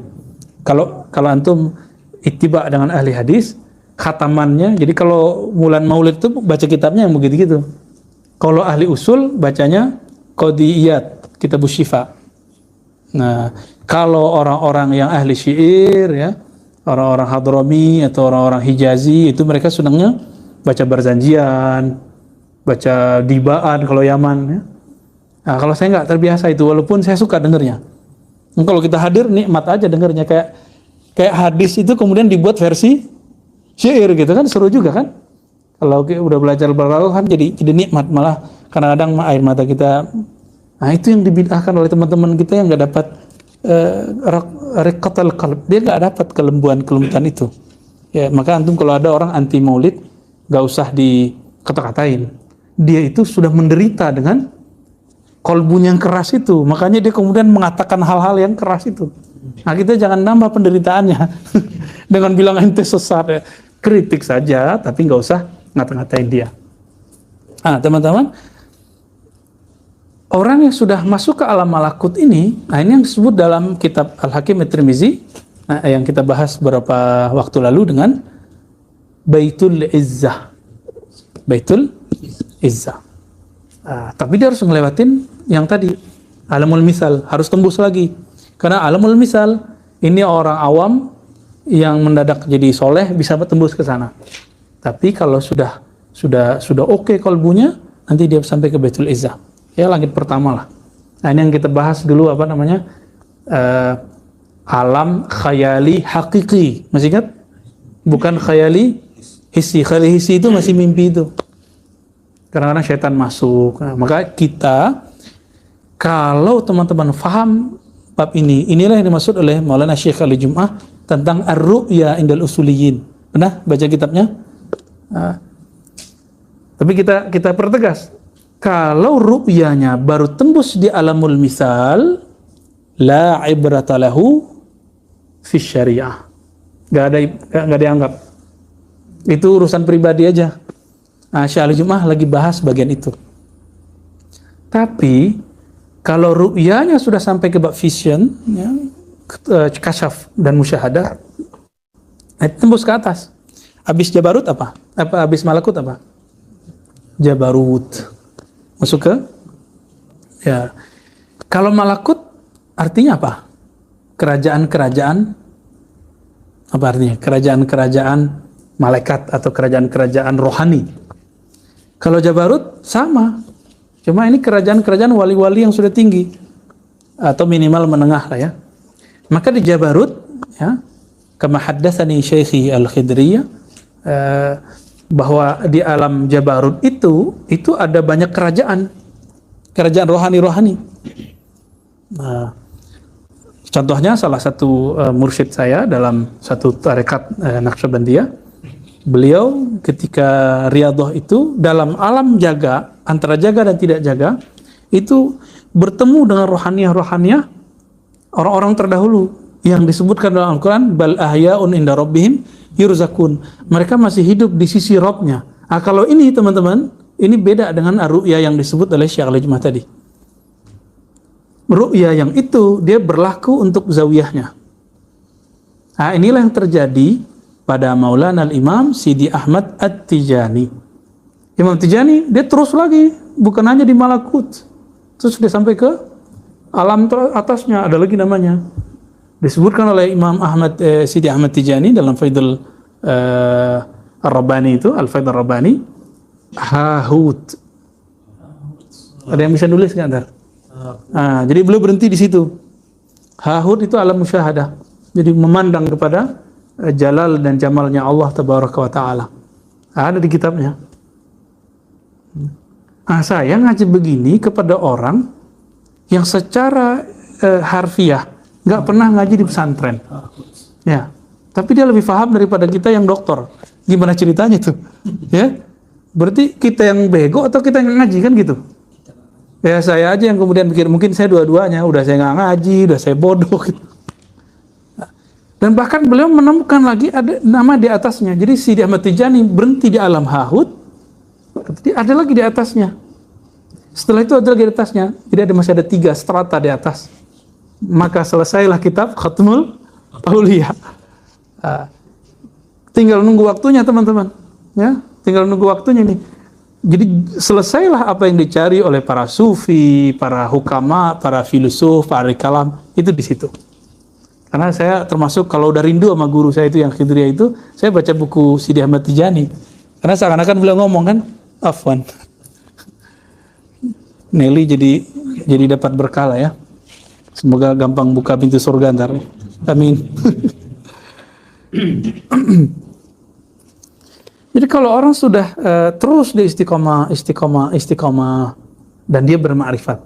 Kalau antum ittiba dengan ahli hadis, khatamannya, jadi kalau bulan Maulid itu baca kitabnya yang begitu gitu. Kalau ahli usul bacanya Qadiyat, Kitabus Syifa. Nah, kalau orang-orang yang ahli syair ya, orang-orang Hadrami atau orang-orang Hijazi, itu mereka senangnya baca Barzanjian, baca Dibaan kalau Yaman ya. Nah, kalau saya nggak terbiasa itu, walaupun saya suka dengernya. Kalau kita hadir nikmat aja dengernya, kayak hadis itu kemudian dibuat versi syair gitu kan, seru juga kan. Kalau udah belajar berlalu kan jadi nikmat, malah kadang-kadang air mata kita. Nah, itu yang dibid'ahkan oleh teman-teman kita yang nggak dapat riqatul qalb, dia nggak dapat kelembutan itu. Ya, maka antum kalau ada orang anti maulid, nggak usah dikata-katain. Dia itu sudah menderita dengan kolbunya yang keras itu, makanya dia kemudian mengatakan hal-hal yang keras itu. Nah, kita jangan nambah penderitaannya dengan bilang ente sesat ya. Kritik saja, tapi nggak usah ngata-ngatain dia. Nah, teman-teman, orang yang sudah masuk ke alam malakut ini, nah ini yang disebut dalam kitab Al-Hakim At-Tirmizi, nah, yang kita bahas beberapa waktu lalu dengan Baitul Izzah. Baitul Izzah. Tapi dia harus ngelewatin yang tadi, alamul misal, harus tembus lagi. Karena alamul misal, ini orang awam yang mendadak jadi soleh bisa tembus ke sana. Tapi kalau sudah oke kolbunya, nanti dia sampai ke Baitul Izzah. Ya, langit pertama lah. Nah, ini yang kita bahas dulu apa namanya? Alam khayali hakiki. Masih ingat? Bukan khayali hissi. Khayali hissi itu masih mimpi itu. Kadang-kadang syaitan masuk. Nah, maka kita, kalau teman-teman faham bab ini, inilah yang dimaksud oleh Maulana Syekh Ali Jum'ah tentang ar-ru'ya indal usuliyin. Pernah baca kitabnya? Tapi kita pertegas. Kalau ru'yanya baru tembus di alamul misal, la ibrata lahu fi syariah. Gak dianggap. Itu urusan pribadi aja. Syekh Ali Jum'ah lagi bahas bagian itu. Tapi kalau ru'yanya sudah sampai ke bab vision, ya, kasyaf dan musyahadah, tembus ke atas. Habis Jabarut apa? Habis Malakut apa? Jabarut. Masuk ke? Ya. Kalau Malakut artinya apa? Kerajaan-kerajaan. Apa artinya? Kerajaan-kerajaan malaikat atau kerajaan-kerajaan rohani. Kalau Jabarut sama. Cuma ini kerajaan-kerajaan wali-wali yang sudah tinggi atau minimal menengah lah ya. Maka di Jabarut ya, kama haddatsani Syekhi Al-Khidriyah, bahwa di alam Jabarut itu ada banyak kerajaan rohani-rohani. Nah, contohnya salah satu mursyid saya dalam satu tarekat Naqsyabandiyah, beliau ketika riyadhah itu dalam alam jaga, antara jaga dan tidak jaga, itu bertemu dengan rohaniah orang-orang terdahulu yang disebutkan dalam Al-Quran, bal ahya'un inda rabbihim yurzakun. Mereka masih hidup di sisi Rabbnya. Nah, kalau ini teman-teman, ini beda dengan ar-ru'ya yang disebut oleh Syekh Ali Jum'ah tadi. Ru'ya yang itu dia berlaku untuk zawiyahnya. Nah, inilah yang terjadi pada Maulana Al-Imam Sidi Ahmad At-Tijani. Imam Tijani dia terus lagi, bukan hanya di Malakut, terus dia sampai ke alam atasnya, ada lagi namanya. Disebutkan oleh Imam Sidi Ahmad Tijani dalam Faidul Ar-Rabbani itu, Al-Faid Ar-Rabbani, Hahut. Ada yang bisa nulis nggak ntar? Jadi beliau berhenti di situ. Hahut itu alam musyahadah. Jadi memandang kepada jalal dan jamalnya Allah Tabaraka wa Ta'ala. Ada di kitabnya. Saya ngaji begini kepada orang yang secara harfiah nggak pernah ngaji di pesantren, ya. Tapi dia lebih paham daripada kita yang doktor. Gimana ceritanya tuh? Ya, berarti kita yang bego atau kita yang ngaji kan gitu? Ya saya aja yang kemudian pikir mungkin saya dua-duanya. Udah saya nggak ngaji, udah saya bodoh. Gitu. Dan bahkan beliau menemukan lagi ada nama di atasnya. Jadi Sidi Ahmad Tijani berhenti di alam Hahut, ada lagi di atasnya. Setelah itu ada lagi di atasnya. Jadi masih ada 3 strata di atas. Maka selesailah kitab Khatmul Auliya. Tinggal nunggu waktunya teman-teman. Ya, tinggal nunggu waktunya nih. Jadi selesailah apa yang dicari oleh para sufi, para hukama, para filosof, para kalam, itu di situ. Karena saya termasuk kalau udah rindu sama guru saya itu yang Khidriyah itu, saya baca buku Sidi Ahmad Tijani. Karena seakan-akan beliau ngomong kan, afwan. Nelly jadi dapat berkala ya. Semoga gampang buka pintu surga ntar. Amin. Jadi kalau orang sudah terus di istiqomah dan dia bermakrifat,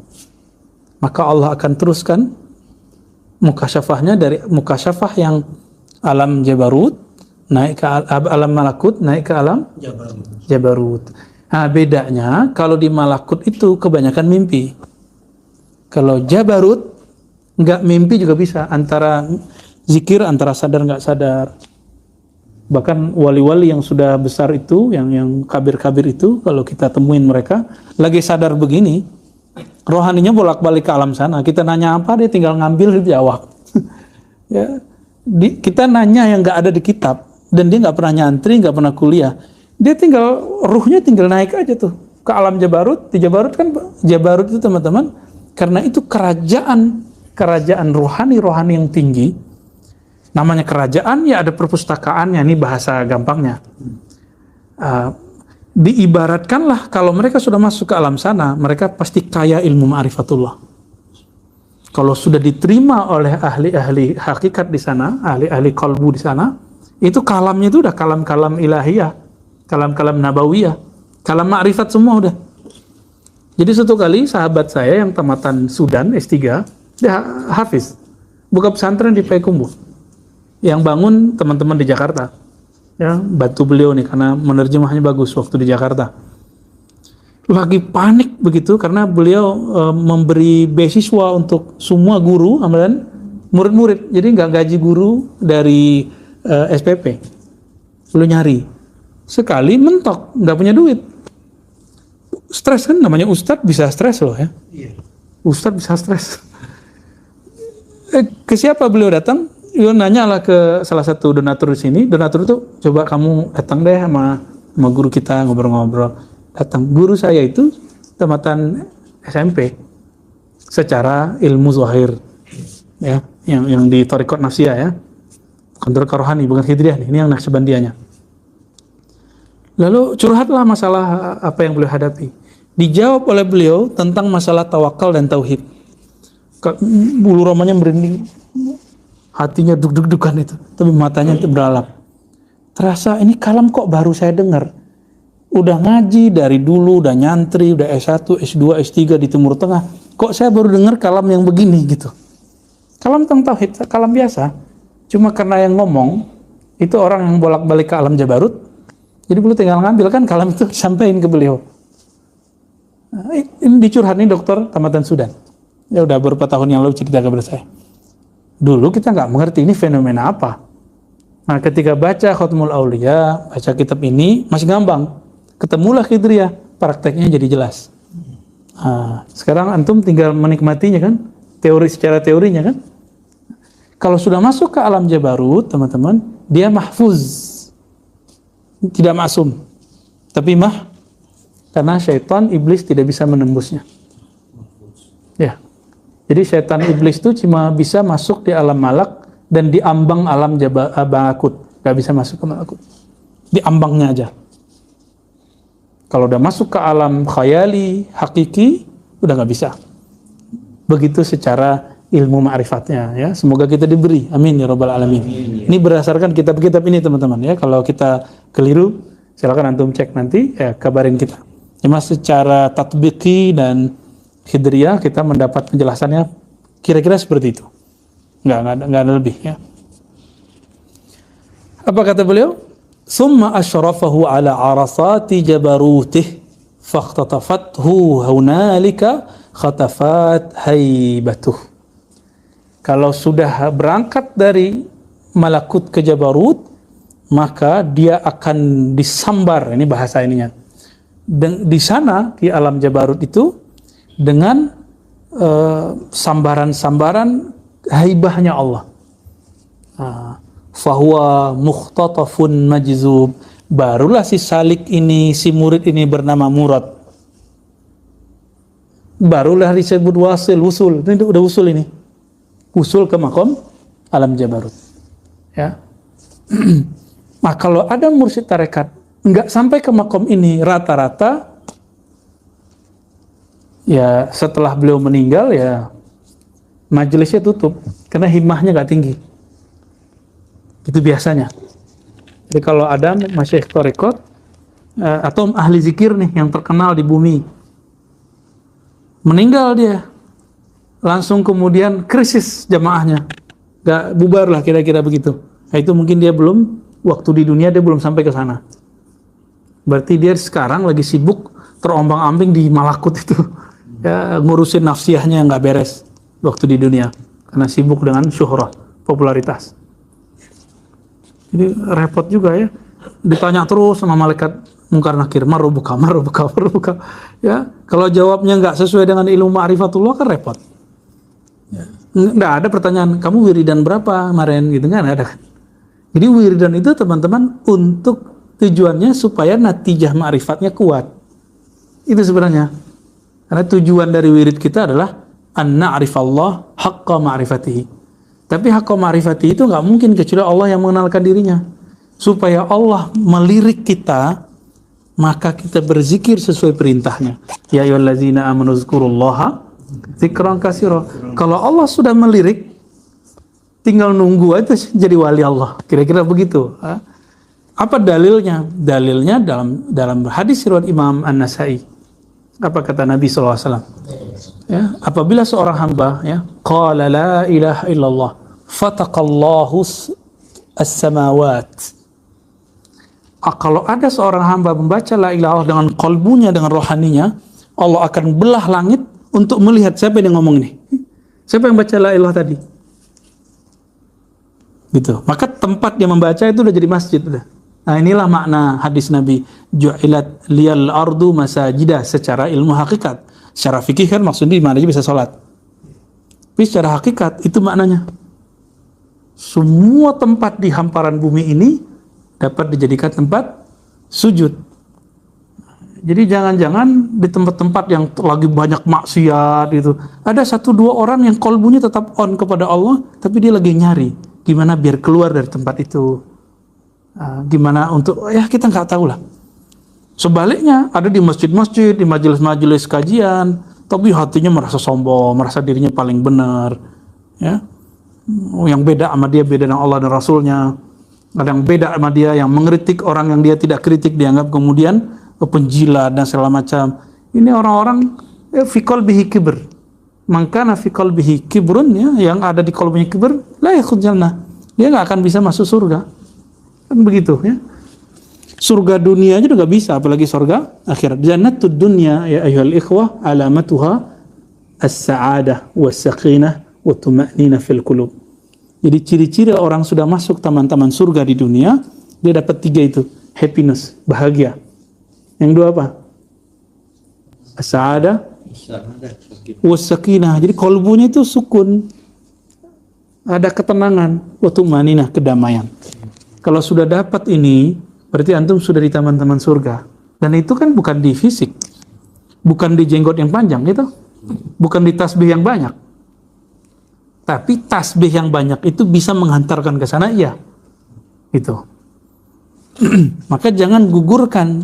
maka Allah akan teruskan mukasyafahnya dari mukasyafah yang alam Jabarut naik ke alam Malakut, naik ke alam Jabarut. Nah, bedanya kalau di Malakut itu kebanyakan mimpi. Kalau Jabarut nggak mimpi juga bisa, antara zikir, antara sadar nggak sadar. Bahkan wali-wali yang sudah besar itu, yang kabir-kabir itu, kalau kita temuin mereka lagi sadar begini, rohaninya bolak-balik ke alam sana. Kita nanya apa, dia tinggal ngambil, dia jawab. Ya, kita nanya yang nggak ada di kitab, dan dia nggak pernah nyantri, nggak pernah kuliah. Dia tinggal, ruhnya tinggal naik aja tuh ke alam Jabarut. Di Jabarut kan, Jabarut itu teman-teman, karena itu kerajaan rohani yang tinggi. Namanya kerajaan, ya ada perpustakaannya, ini bahasa gampangnya. Diibaratkanlah kalau mereka sudah masuk ke alam sana, mereka pasti kaya ilmu ma'rifatullah. Kalau sudah diterima oleh ahli-ahli hakikat di sana, ahli-ahli qalbu di sana, itu kalamnya itu udah kalam-kalam ilahiyah, kalam-kalam nabawiyah, kalam ma'rifat semua udah. Jadi suatu kali sahabat saya yang tamatan Sudan S3, dia hafiz, buka pesantren di Payakumbuh. Yang bangun teman-teman di Jakarta, ya, bantu beliau nih karena menerjemahnya bagus waktu di Jakarta. Lagi panik begitu karena beliau memberi beasiswa untuk semua guru dan murid-murid, jadi nggak gaji guru dari SPP. Beliau nyari, sekali mentok nggak punya duit, stres kan, namanya ustadz bisa stres loh ya. Ustadz bisa stres. Ke siapa beliau datang? Yo nanyalah ke salah satu donatur di sini. Donatur itu, coba kamu datang deh sama guru kita ngobrol-ngobrol. Datang. Guru saya itu tamatan SMP secara ilmu zahir, ya, yang di Thariqat Nafsiyah ya, kontrol rohani, bukan Khidriyah nih. Ini yang Naqsyabandiyahnya. Lalu curhatlah masalah apa yang beliau hadapi. Dijawab oleh beliau tentang masalah tawakal dan tauhid. Bulu romanya merinding. Hatinya deg-degan itu, tapi matanya itu beralap. Terasa ini kalam kok baru saya dengar. Udah ngaji dari dulu, udah nyantri, udah S1, S2, S3 di Timur Tengah. Kok saya baru dengar kalam yang begini gitu. Kalam tentang tauhid, kalam biasa. Cuma karena yang ngomong itu orang yang bolak-balik ke alam Jabarut. Jadi beliau tinggal ngambil kan kalam itu sampaikan ke beliau. Nah, ini dicurhat nih dokter tamatan Sudan. Ya udah beberapa tahun yang lalu cerita kepada saya. Dulu kita nggak mengerti ini fenomena apa. Nah, ketika baca Khatmul Auliya, baca kitab ini masih gampang. Ketemulah Khidriyah, prakteknya jadi jelas. Nah, sekarang antum tinggal menikmatinya kan, secara teorinya kan. Kalau sudah masuk ke alam Jabarut, teman-teman, dia mahfuz, tidak maksum, tapi karena syaitan iblis tidak bisa menembusnya. Ya. Jadi setan iblis itu cuma bisa masuk di alam malak dan di ambang alam Malakut, nggak bisa masuk ke Malakut, di ambangnya aja. Kalau udah masuk ke alam khayali, hakiki, udah nggak bisa. Begitu secara ilmu ma'rifatnya ya. Semoga kita diberi, amin ya rabbal alamin. Ini berdasarkan kitab-kitab ini teman-teman ya. Kalau kita keliru, silakan antum cek nanti, ya kabarin kita. Cuma secara tatbiki dan Khidriyah kita mendapat penjelasannya kira-kira seperti itu. Nggak ada lebih ya. Apa kata beliau? Summa asyrafahu ala arasati jabarutih fakhtatafathu hunalika khatafat haibatuh. Kalau sudah berangkat dari Malakut ke Jabarut, maka dia akan disambar, ini bahasa ininya. Dan di sana di alam Jabarut itu dengan sambaran-sambaran haibahnya Allah. Fahuwa mukhtatafun majzub. Barulah si salik ini, si murid ini bernama Murad. Barulah disebut wasil, usul. Ini udah usul ini. Usul ke makom alam Jabarut. Ya. Nah, kalau ada mursyid tarekat nggak sampai ke makom ini, rata-rata ya setelah beliau meninggal ya majelisnya tutup karena himmahnya nggak tinggi. Itu biasanya. Jadi kalau ada masyayikh tarekat atau ahli zikir nih yang terkenal di bumi, meninggal dia, langsung kemudian krisis jamaahnya, nggak bubar lah kira-kira begitu. Nah, itu mungkin dia belum, waktu di dunia dia belum sampai ke sana. Berarti dia sekarang lagi sibuk terombang-ambing di malakut itu, ya, ngurusin nafsiyahnya yang nggak beres waktu di dunia, karena sibuk dengan syuhrah, popularitas. Jadi repot juga ya, ditanya terus sama malaikat mungkar nakir, marubuka. Ya, kalau jawabnya nggak sesuai dengan ilmu ma'rifatullah kan repot. Ya. Nggak ada pertanyaan, kamu wiridan berapa kemarin gitu, nggak ada kan. Jadi wiridan itu teman-teman untuk tujuannya supaya natijah ma'rifatnya kuat. Itu sebenarnya. Karena tujuan dari wirid kita adalah an na'rifallah haqqa ma'rifatihi. Tapi haqqa ma'rifatihi itu nggak mungkin kecuali Allah yang mengenalkan dirinya. Supaya Allah melirik kita, maka kita berzikir sesuai perintahnya. Ya ayyuhallazina amanu dzkurullaha dzikran katsira. Kalau Allah sudah melirik, tinggal nunggu aja jadi wali Allah. Kira-kira begitu. Apa dalilnya? Dalilnya dalam hadis riwayat Imam An-Nasai. Apa kata Nabi SAW? Ya, apabila seorang hamba ya qala la ilaha illallah fataqallahu as-samawat. Kalau ada seorang hamba membaca la ilaha illallah dengan qalbunya, dengan rohaninya, Allah akan belah langit untuk melihat siapa yang ngomong ini. Siapa yang baca la ilaha tadi? Gitu. Maka tempat dia membaca itu udah jadi masjid udah. Nah, inilah makna hadis Nabi, ju'ilat liyal ardu masajidah, secara ilmu hakikat. Secara fikih kan maksudnya di mana aja bisa sholat. Tapi secara hakikat itu maknanya. Semua tempat di hamparan bumi ini dapat dijadikan tempat sujud. Jadi jangan-jangan di tempat-tempat yang lagi banyak maksiat itu, ada 1-2 orang yang kolbunya tetap on kepada Allah, tapi dia lagi nyari gimana biar keluar dari tempat itu. Gimana untuk, ya kita nggak tahu lah. Sebaliknya ada di masjid-masjid, di majelis-majelis kajian, tapi hatinya merasa sombong, merasa dirinya paling benar, ya. Yang beda sama dia beda dengan Allah dan Rasulnya. Ada yang beda sama dia, yang mengkritik orang yang dia tidak kritik, dianggap kemudian penjilat dan segala macam. Ini orang-orang fi qalbihi kibr. Mangkana fi qalbihi kibrun, ya, yang ada di qalbinya kibr, la yakhul jannah. Dia nggak akan bisa masuk surga. Kan begitu ya. Surga dunia aja udah gak bisa, apalagi surga akhirat. Jannatud dunya ya ayyuhal ikhwah alamatuha as-sa'adah was-sakinah wa tuma'ninah fil qulub. Jadi ciri-ciri orang sudah masuk taman-taman surga di dunia, dia dapat 3 itu, happiness, bahagia. Yang 2 apa? As-sa'adah was-sakinah. Jadi qalbunya itu sukun, ada ketenangan, wa tuma'ninah, kedamaian. Kalau sudah dapat ini, berarti antum sudah di taman-taman surga. Dan itu kan bukan di fisik, bukan di jenggot yang panjang, gitu. Bukan di tasbih yang banyak. Tapi tasbih yang banyak itu bisa menghantarkan ke sana, iya. Itu. Maka jangan gugurkan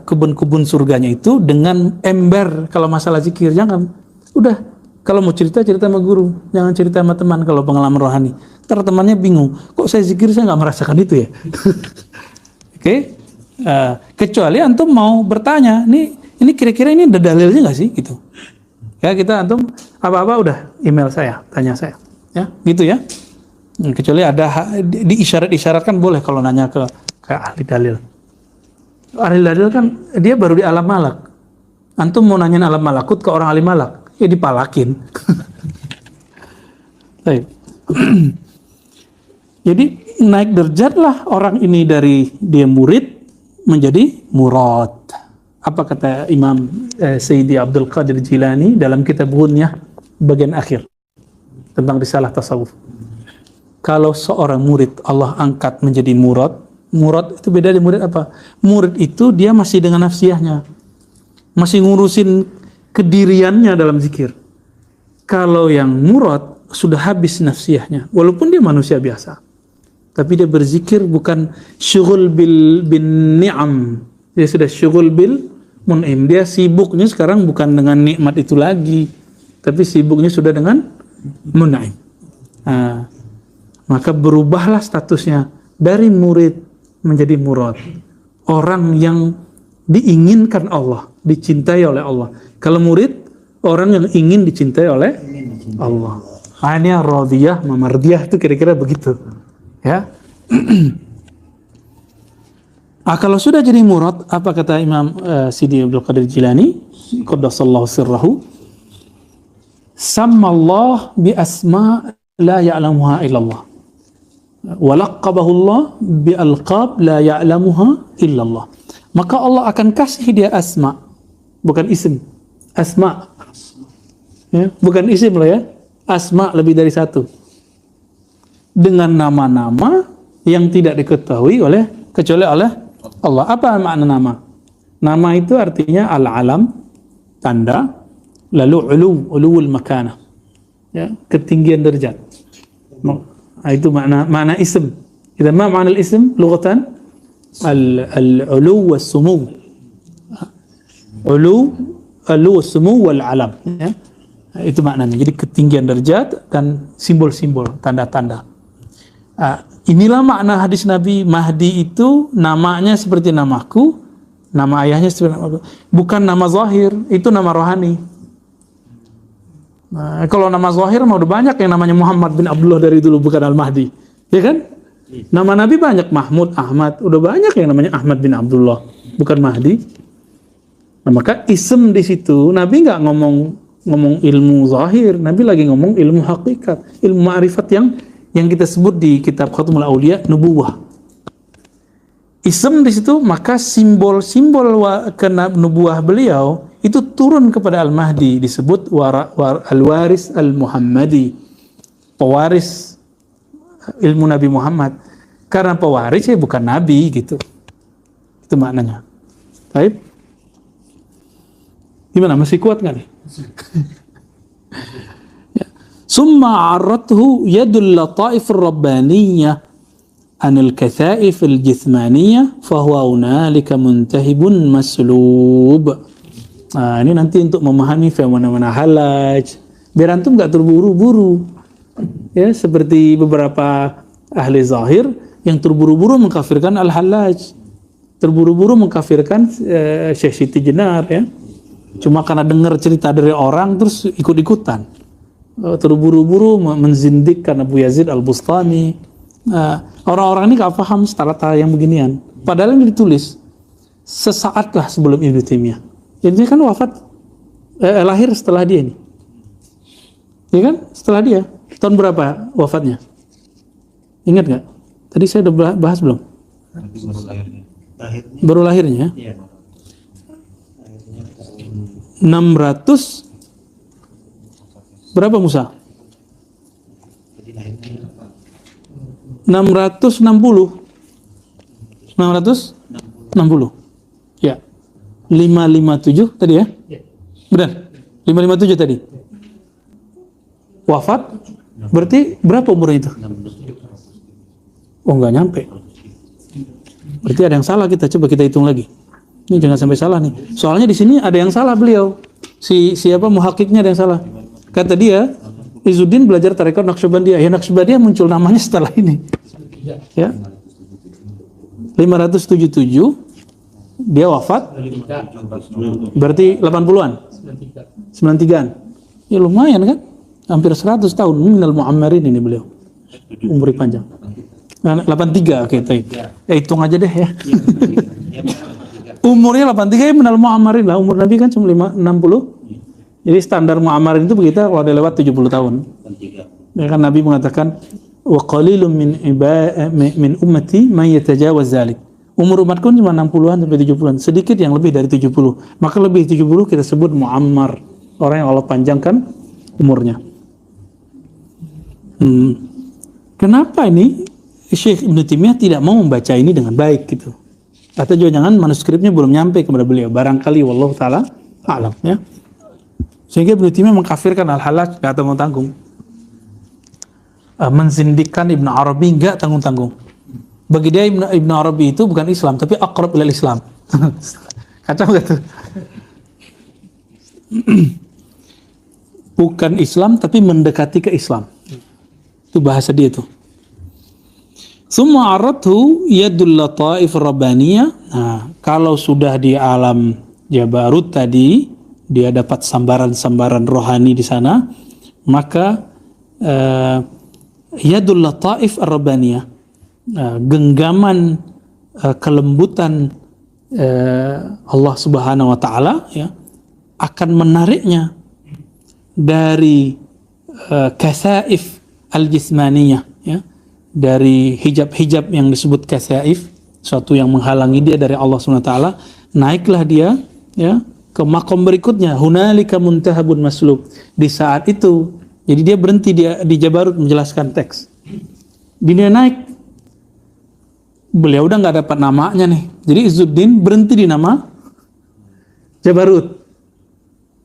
kebun-kebun surganya itu dengan ember kalau masalah zikir. Jangan. Udah. Kalau mau cerita sama guru, jangan cerita sama teman kalau pengalaman rohani. Ntar temannya bingung, kok saya zikir saya nggak merasakan itu ya. Oke, kecuali antum mau bertanya, ini kira-kira ini ada dalilnya nggak sih, gitu. Ya kita antum apa-apa udah email saya, tanya saya, ya gitu ya. Kecuali ada diisyarat-isyaratkan boleh kalau nanya ke ahli dalil. Ahli dalil kan dia baru di alam malak. Antum mau nanyain alam malakut ke orang ahli malak. Ya dipalakin. Jadi naik derajatlah orang ini dari dia murid menjadi murad. Apa kata Imam Sayyidi Abdul Qadir Jilani dalam kitab Ghunyah bagian akhir tentang risalah tasawuf. Kalau seorang murid Allah angkat menjadi murad itu beda dari murid apa? Murid itu dia masih dengan nafsiyahnya, masih ngurusin kediriannya dalam zikir. Kalau yang murad sudah habis nafsiyahnya, walaupun dia manusia biasa, tapi dia berzikir bukan syughul bin ni'am, dia sudah syughul bil mun'im. Dia sibuknya sekarang bukan dengan nikmat itu lagi, tapi sibuknya sudah dengan mun'im. Maka berubahlah statusnya dari murid menjadi murad. Orang yang diinginkan Allah, dicintai oleh Allah. Kalau murid, orang yang ingin dicintai oleh Allah. Ini radiyah, mamardiyah itu kira-kira begitu. Ya. Kalau sudah jadi murad, apa kata Imam Sidi Abdul Qadir Jilani qaddasallahu sirrahu, sammallah bi asma la ya'lamuha illallah wa laqabahu Allah bi alqab la ya'lamuha illallah. Maka Allah akan kasih dia asma, bukan isim, asma, ya, bukan isim loh ya, asma lebih dari satu, dengan nama-nama yang tidak diketahui kecuali oleh Allah. Apa makna nama? Nama itu artinya al-alam, tanda, lalu uluwul makanah, ya, ketinggian derajat. Itu makna isim. Idzan ma makna al-ism lughatan al-ulu was-sumu. Ulu was-sumu wal alam, ya. Itu maknanya. Jadi ketinggian derajat dan simbol-simbol, tanda-tanda. Inilah makna hadis Nabi. Mahdi itu namanya seperti namaku, nama ayahnya seperti namaku. Bukan nama zahir, itu nama rohani. Kalau nama zahir mau udah banyak yang namanya Muhammad bin Abdullah dari dulu, bukan Al-Mahdi, ya kan? Nama Nabi banyak, Mahmud, Ahmad, udah banyak yang namanya Ahmad bin Abdullah, bukan Mahdi. Nah, maka ism di situ Nabi nggak ngomong ilmu zahir, Nabi lagi ngomong ilmu hakikat, ilmu ma'rifat yang kita sebut di kitab Khatamul Auliya nubuwah. Ism di situ, maka simbol-simbol nubuwah beliau itu turun kepada Al-Mahdi, disebut al-waris al-Muhammadi, pewaris ilmu Nabi Muhammad. Karena pewaris ya bukan Nabi gitu. Itu maknanya. Baik. Gimana, masih kuat nggak nih? Summa arrathu yadul lataif ar-rabbaniyah anil kathaif al-jithmaniyah fahuwa unalika muntahibun maslub. Nah, ini nanti untuk memahami fenomena halaj, biar antum nggak terburu-buru, ya, seperti beberapa ahli zahir yang terburu-buru mengkafirkan al-halaj, terburu-buru mengkafirkan Syekh Siti Jenar, ya, cuma karena dengar cerita dari orang terus ikut-ikutan, terburu-buru menzindikkan Abu Yazid al-Bustami. Orang-orang ini nggak paham stara-stara yang beginian, padahal ini ditulis sesaatlah sebelum Ibnu Taimiyah. Jadi kan wafat, lahir setelah dia ini, ya kan? Setelah dia, tahun berapa wafatnya? Ingat nggak? Tadi saya udah bahas belum? Baru lahirnya. 600 berapa Musa? 660. Ya. 557 tadi ya? Benar? 557 tadi? Wafat? Berarti berapa umurnya itu? Oh, nggak nyampe. Berarti ada yang salah, coba kita hitung lagi. Ini jangan sampai salah nih. Soalnya di sini ada yang salah beliau. Siapa muhakiknya ada yang salah. Kata dia, Izzuddin belajar tarekat Naqsyabandiyah. Ya, Naqsyabandiyah muncul namanya setelah ini. Ya. 577 dia wafat, berarti 80-an, 93-an. Ya lumayan kan, hampir 100 tahun. Minal mu'ammarin ini beliau, umur panjang. 83, oke, hitung aja deh ya. Umurnya 83 ya, minal mu'ammarin lah. Umur Nabi kan cuma 60. Jadi standar mu'ammarin itu begitu kalau ada lewat 70 tahun. Ya kan Nabi mengatakan, wa qalilun min ummati man yatajawaz dzalik. Umur umatku cuma 60-an sampai 70-an, sedikit yang lebih dari 70. Maka lebih 70 kita sebut muammar, orang yang Allah panjangkan umurnya. Kenapa ini Syekh Ibnu Taimiyah tidak mau membaca ini dengan baik gitu? Atau jangan manuskripnya belum nyampe kepada beliau, barangkali wallahu taala alam ya. Sehingga Ibnu Taimiyah mengkafirkan Al-Hallaj enggak tanggung-tanggung. Menzindikkan Ibnu Arabi enggak tanggung-tanggung. Bagi dia Ibnu Arabi itu bukan Islam, tapi aqrab ilal Islam. Kacau gak tuh? Bukan Islam, tapi mendekati ke Islam. Itu bahasa dia tuh. Summa aradhu yadul lataif rabbaniyah. Nah, kalau sudah di alam Jabarut tadi, dia dapat sambaran-sambaran rohani di sana, maka yadul lataif rabbaniyah, genggaman kelembutan Allah Subhanahu wa taala ya, akan menariknya dari kasaif al-jismaniyah ya, dari hijab-hijab yang disebut kasaif, suatu yang menghalangi dia dari Allah Subhanahu wa taala, naiklah dia ya ke makom berikutnya, hunalika muntahabun maslub. Di saat itu, jadi dia berhenti di Jabarut menjelaskan teks. Dia naik, beliau udah nggak dapat namanya nih. Jadi Izzuddin berhenti di nama Jabarut.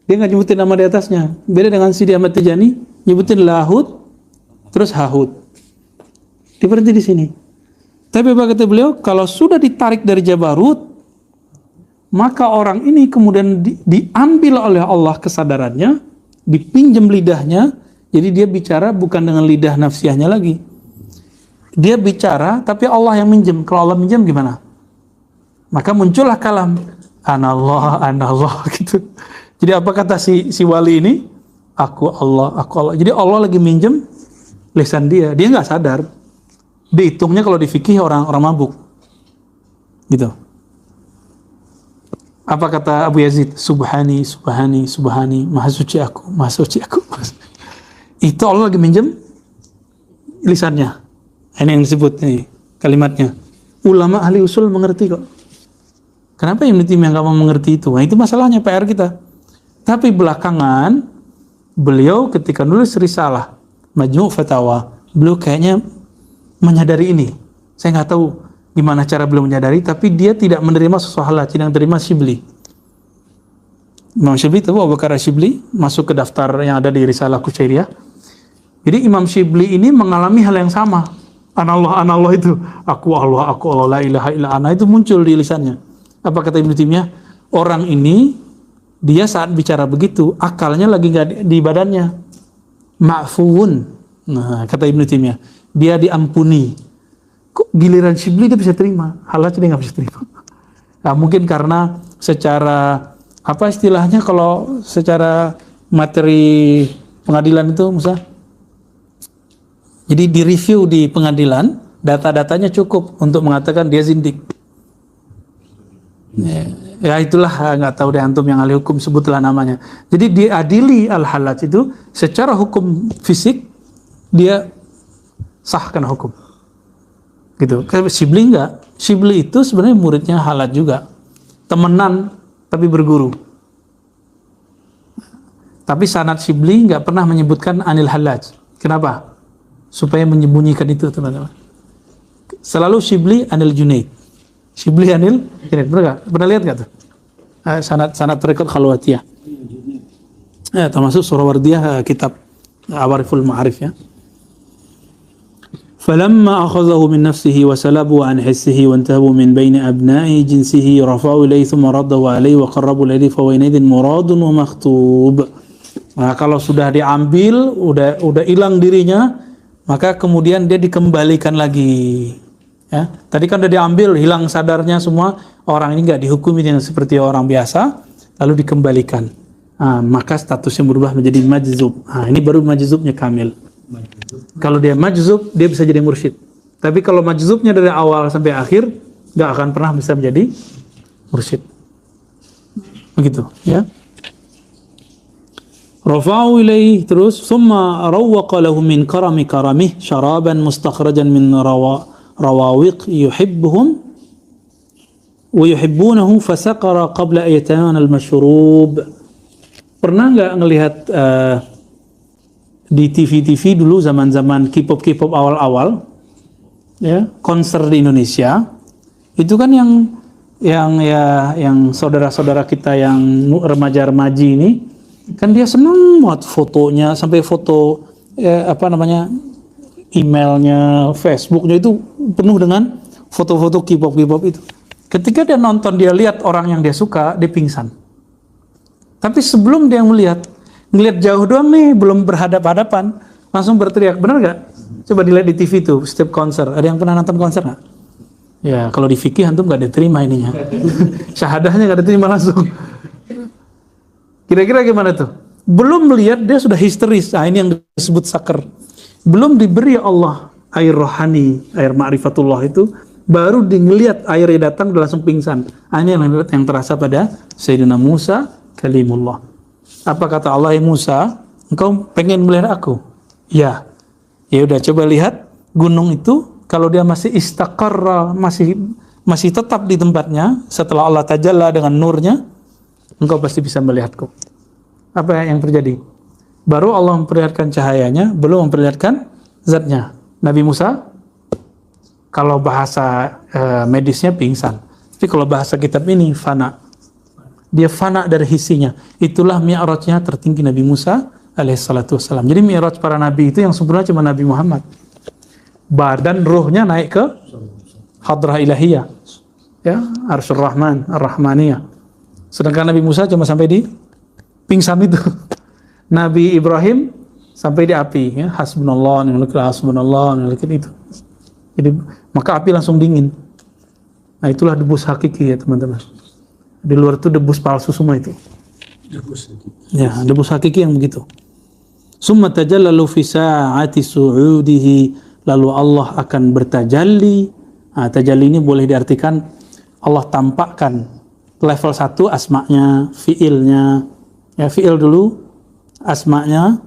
Dia nggak nyebutin nama di atasnya. Beda dengan Sidi Ahmad Tijani, nyebutin Lahut, terus Hahut. Dia berhenti di sini. Tapi kata beliau, kalau sudah ditarik dari Jabarut, maka orang ini kemudian diambil oleh Allah kesadarannya, dipinjam lidahnya, jadi dia bicara bukan dengan lidah nafsiahnya lagi. Dia bicara, tapi Allah yang minjem. Kalau Allah minjem gimana? Maka muncullah kalam anallah gitu. Jadi apa kata si wali ini? Aku Allah. Jadi Allah lagi minjem lisan dia. Dia nggak sadar. Dihitungnya kalau di fikih orang mabuk. Gitu. Apa kata Abu Yazid? Subhani, maha suci aku. Itu Allah lagi minjem lisannya. Ini yang disebut nih kalimatnya. Ulama ahli usul mengerti kok. Kenapa Ibnu Taimiyah nggak mau mengerti itu? Nah, itu masalahnya PR kita. Tapi belakangan beliau ketika nulis risalah Majmu' Fatawa, beliau kayaknya menyadari ini. Saya nggak tahu gimana cara beliau menyadari, tapi dia tidak menerima sesuatu hal yang terima Syibli. Imam Syibli itu Abu Bakar Syibli masuk ke daftar yang ada di Risalah Kusyairiyah. Jadi Imam Syibli ini mengalami hal yang sama. Anallah itu, aku Allah, la ilaha illa ana, itu muncul di lisannya. Apa kata Ibnu Taimiyah? Orang ini dia saat bicara begitu, akalnya lagi nggak di badannya. Ma'fuun. Nah, kata Ibnu Taimiyah, dia diampuni. Kok giliran Syibli dia bisa terima, Hallaj dia nggak bisa terima. Nah, mungkin karena secara apa istilahnya kalau secara materi pengadilan itu, Musa? Jadi direview di pengadilan, data-datanya cukup untuk mengatakan dia zindik. Ya itulah, nggak tahu deh antum yang ahli hukum, sebutlah namanya. Jadi diadili Al-Hallaj itu secara hukum fisik dia sah kena hukum. Gitu. Kayak Syibli enggak. Syibli itu sebenarnya muridnya Hallaj juga. Temenan tapi berguru. Tapi sanad Syibli enggak pernah menyebutkan anil Hallaj. Kenapa? Supaya menyembunyikan itu, teman-teman. Selalu Syibli anil Junaid. Syibli anil Junaid. Pernah lihat enggak tuh? Sanad rekod Khalwatiyah. Ya, termasuk Surawardiyah kitab Awariful Ma'arif ya. فلما أخذه من نفسه وسلبوا عن حسه وانتهبوا من بين أبناء جنسه رفعوا إليه ثم رده عليه وقربوا إليه فوينئذ مراد ومخطوب. Nah, kalau sudah diambil, udah hilang dirinya, maka kemudian dia dikembalikan lagi. Ya, tadi kan udah diambil, hilang sadarnya semua, orang ini nggak dihukumi dengan seperti orang biasa, lalu dikembalikan. Nah, maka statusnya berubah menjadi majzub. Nah, ini baru majzubnya kamil. Kalau dia majzub, dia bisa jadi mursyid. Tapi kalau majzubnya dari awal sampai akhir, nggak akan pernah bisa menjadi mursyid. Begitu, ya. Rafa'u ilaihi, terus summa rawwaqa lahu min karamih syaraban mustakhrajan min rawawiq yuhibbuhum wa yuhibbunahu fasaqara qabla ayatana al-mashrub. Pernah nggak ngelihat di TV dulu zaman-zaman K-pop awal-awal, ya, konser di Indonesia, itu kan yang saudara-saudara kita yang remaja-remaji ini, kan dia senang buat fotonya, sampai foto emailnya, Facebooknya itu penuh dengan foto-foto K-pop itu. Ketika dia nonton, dia lihat orang yang dia suka, dia pingsan. Tapi sebelum dia ngelihat jauh doang nih, belum berhadap-hadapan, langsung berteriak. Benar gak? Coba dilihat di TV tuh, setiap konser. Ada yang pernah nonton konser gak? Ya, kalau di fikih antum gak diterima ininya. Syahadahnya gak diterima langsung. Kira-kira gimana tuh? Belum melihat, dia sudah histeris. Nah, ini yang disebut sakar. Belum diberi Allah air rohani, air ma'rifatullah itu, baru ngelihat airnya datang, udah langsung pingsan. Ini yang terasa pada Sayyidina Musa kalimullah. Apa kata Allah, Musa, engkau pengen melihat aku? Ya. Ya udah, coba lihat gunung itu, kalau dia masih istaqarra, masih tetap di tempatnya setelah Allah tajalla dengan nurnya, engkau pasti bisa melihatku. Apa yang terjadi? Baru Allah memperlihatkan cahayanya, belum memperlihatkan zatnya. Nabi Musa, kalau bahasa medisnya pingsan, tapi kalau bahasa kitab ini fana. Dia fana dari hisinya. Itulah mi'rajnya tertinggi Nabi Musa alaihissalatu wassalam. Jadi mi'raj para nabi itu yang sebenarnya cuma Nabi Muhammad. Badan ruhnya naik ke hadrah ilahiyah, ya, Arsyur Rahman, Ar-Rahmaniyah. Sedangkan Nabi Musa cuma sampai di pingsan itu. Nabi Ibrahim sampai di api, ya, hasbunallah ni'mal wakil, hasbunallah ni'mal wakil itu. Jadi maka api langsung dingin. Nah, itulah debus hakiki, ya teman-teman. Di luar itu debus palsu semua itu. Ya, debus hakiki yang begitu. Summa tajallalu fi sa'ati su'udihi, lalu Allah akan bertajalli. Nah, tajalli ini boleh diartikan Allah tampakkan level 1 asma'nya, fi'ilnya. Ya, fi'il dulu, asma'nya.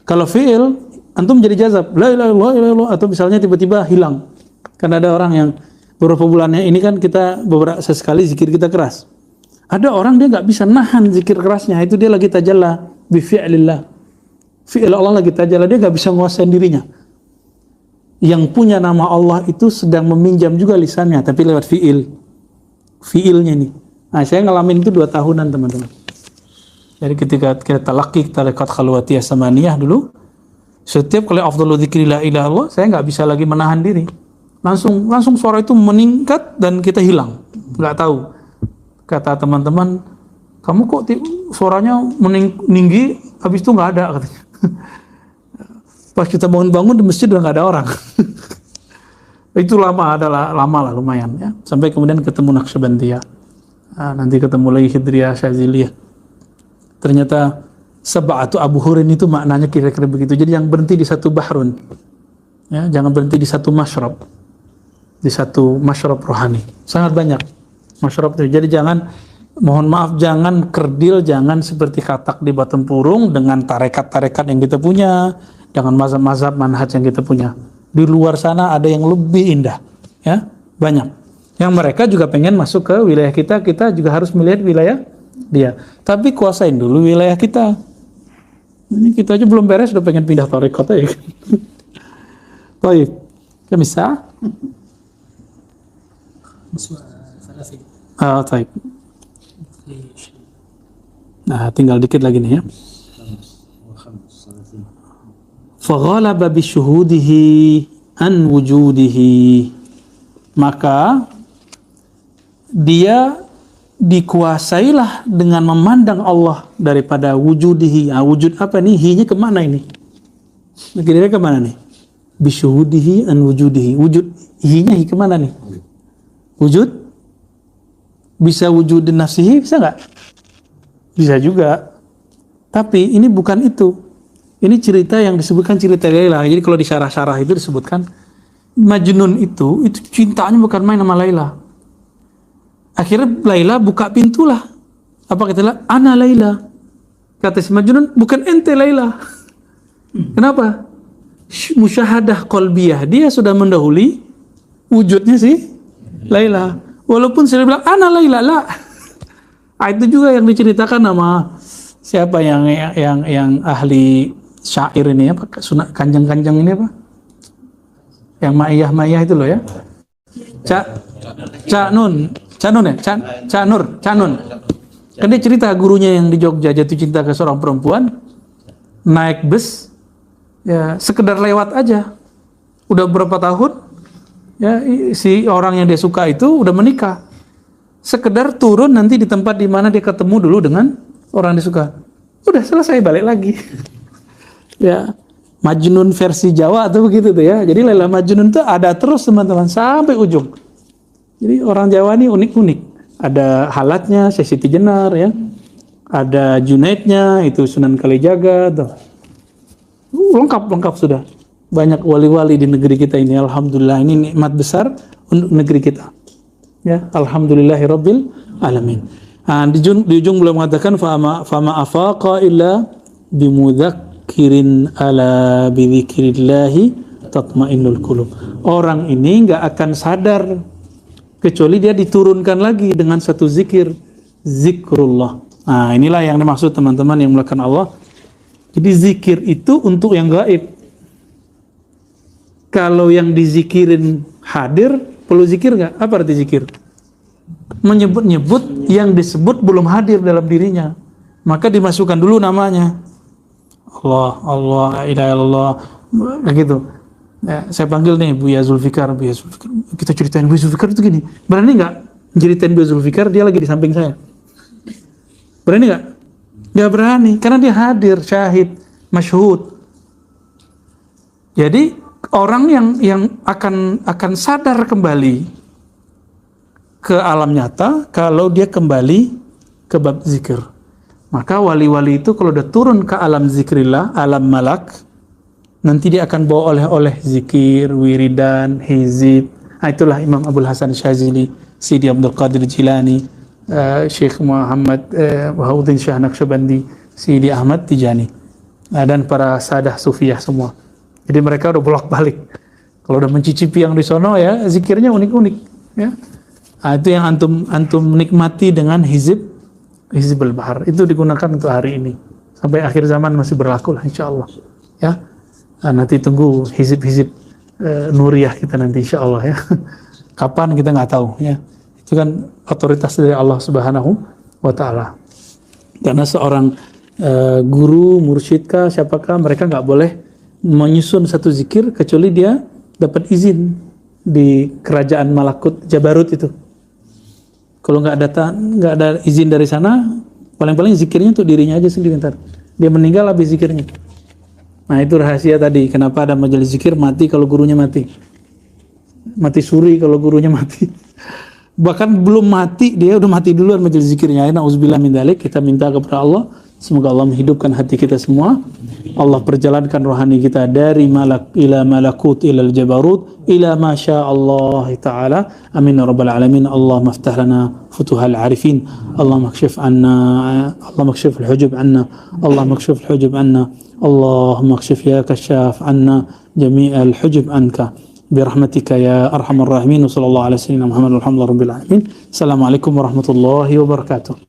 Kalau fi'il, antum jadi jazab, la ilaha illallah, atau misalnya tiba-tiba hilang. Karena ada orang yang beberapa bulannya ini kan kita beberapa sesekali zikir kita keras. Ada orang dia nggak bisa nahan zikir kerasnya, itu dia lagi tajalla bi fi'lillah. Fi'il Allah lagi tajalla, dia nggak bisa nguasain dirinya. Yang punya nama Allah itu sedang meminjam juga lisannya, tapi lewat fi'ilnya nih. Nah, saya ngalamin itu 2 tahunan teman-teman. Jadi ketika kita talaqi, kita lekat khalwatiyah samaniyah dulu, setiap kali afdalu dzikri la ilaha illallah, saya nggak bisa lagi menahan diri. Langsung suara itu meningkat dan kita hilang, nggak tahu. Kata teman-teman, kamu kok suaranya meninggi, habis itu nggak ada katanya. Pas kita bangun-bangun di masjid udah nggak ada orang. Itu lama lah lumayan ya. Sampai kemudian ketemu Naqsyabandiyah. Nah, nanti ketemu lagi Hidriyah, Syaziliyah. Ternyata sab'atu abhurin itu maknanya kira-kira begitu. Jadi yang berhenti di satu bahrun, ya, jangan berhenti di satu masyrab, di satu masyrab rohani. Sangat banyak masyrab itu. Jadi mohon maaf, jangan kerdil, jangan seperti katak di batu purung dengan tarekat-tarekat yang kita punya, dengan mazhab-mazhab manhaj yang kita punya. Di luar sana ada yang lebih indah, ya, banyak. Yang mereka juga pengen masuk ke wilayah kita, kita juga harus melihat wilayah dia. Tapi kuasain dulu wilayah kita. Ini kita aja belum beres udah pengen pindah tarekat ya. Baik, ya bisa. Baik. Nah, tinggal dikit lagi nih ya. Faghalaba bisyuhudihi an wujudihi, maka dia dikuasailah dengan memandang Allah daripada wujudihi. Nah, wujud apa nih? Hi-nya kemana ini? Kira-kira kemana nih? Bisyuhudihi an wujudihi. Wujud hi-nya kemana nih? Wujud? Bisa wujudin nafsihi, bisa nggak? Bisa juga. Tapi ini bukan itu. Ini cerita yang disebutkan cerita Laila. Jadi kalau di syarah-syarah itu disebutkan Majnun itu cintanya bukan main sama Laila. Akhirnya Laila buka pintu lah. Apa kata Laila? Ana Laila. Kata si Majnun, bukan ente Laila. Kenapa? Musyahadah qalbiyah. Dia sudah mendahului wujudnya si Laila. Walaupun saya bilang ana Laila la. Itu juga yang diceritakan sama siapa yang ahli syair ini apa kanjeng-kanjeng ini apa? Yang Ma'iyah itu loh ya. Cak Nun ya? Cak Nun. Kan dia cerita gurunya yang di Jogja jatuh cinta ke seorang perempuan, naik bus, ya sekedar lewat aja. Udah berapa tahun, ya si orang yang dia suka itu udah menikah. Sekedar turun nanti di tempat di mana dia ketemu dulu dengan orang yang disuka. Udah selesai, balik lagi. Ya, Majnun versi Jawa tuh begitu tuh ya. Jadi Laila Majnun tuh ada terus teman-teman sampai ujung. Jadi orang Jawa ini unik-unik. Ada Halatnya, Syekh Siti Jenar ya. Ada Junaidnya, itu Sunan Kalijaga tuh. Lengkap sudah. Banyak wali-wali di negeri kita ini. Alhamdulillah, ini nikmat besar untuk negeri kita. Ya, alhamdulillahirabbil alamin. Nah, di ujung beliau mengatakan fama afaqa illa bimudzakirin ala bidzikrillahi tatmainnul qulub. Orang ini enggak akan sadar kecuali dia diturunkan lagi dengan satu zikir, zikrullah. Nah, inilah yang dimaksud teman-teman yang melakukan Allah. Jadi zikir itu untuk yang gaib. Kalau yang dizikirin hadir, perlu zikir nggak? Apa arti zikir? Menyebut-nyebut yang disebut belum hadir dalam dirinya. Maka dimasukkan dulu namanya. Allah, la ilaha illallah. Begitu. Ya, saya panggil nih Buya Zulfikar. Kita ceritain Buya Zulfikar itu gini. Berani nggak ceritain Buya Zulfikar? Dia lagi di samping saya. Berani nggak? Nggak berani. Karena dia hadir, syahid, masyhud. Jadi orang yang akan sadar kembali ke alam nyata kalau dia kembali ke bab zikir. Maka wali-wali itu kalau udah turun ke alam zikrillah, alam malak, nanti dia akan bawa oleh-oleh zikir, wiridan, hizib. Nah, itulah Imam Abdul Hasan Syazili, Sidi Abdul Qadir Jilani, Syekh Muhammad Wahyuddin Syah Naqsyabandi, Sidi Ahmad Tijani, dan para sadah sufiyah semua. Jadi mereka udah bolak-balik. Kalau udah mencicipi yang di sono ya, zikirnya unik-unik ya. Nah, itu yang antum nikmati dengan hizbul bahar. Itu digunakan untuk hari ini. Sampai akhir zaman masih berlaku lah insyaallah. Ya. Nah, nanti tunggu hizib nuriyah kita nanti insyaallah ya. Kapan kita nggak tahu ya. Itu kan otoritas dari Allah Subhanahu wa taala. Karena seorang guru, mursyidkah, siapakah, mereka nggak boleh menyusun satu zikir kecuali dia dapat izin di kerajaan Malakut Jabarut itu. Kalau nggak ada izin dari sana, paling-paling zikirnya untuk dirinya aja sendiri ntar. Dia meninggal habis zikirnya. Nah, itu rahasia tadi. Kenapa ada majelis zikir mati kalau gurunya mati? Mati suri kalau gurunya mati. Bahkan belum mati, dia udah mati duluan majelis zikirnya. Na'udzubillah min dzalik. Kita minta kepada Allah, semoga Allah menghidupkan hati kita semua. Allah perjalankan rohani kita dari malak ila malakut ila al-jabarut ila ma syaa Allah taala. Amin ya rabbal alamin. Allahumma iftah lana futuhal arifin. Allahumma kshif anna, Allahumma kshif al-hujub anna, Allahumma kshif al-hujub anna, Allahumma kshif ya kashaf anna jami'al hujub anka birahmatika ya arhamar rahimin. Sallallahu alaihi wasallam Muhammad walhamdulillahi rabbil alamin. Assalamualaikum warahmatullahi wabarakatuh.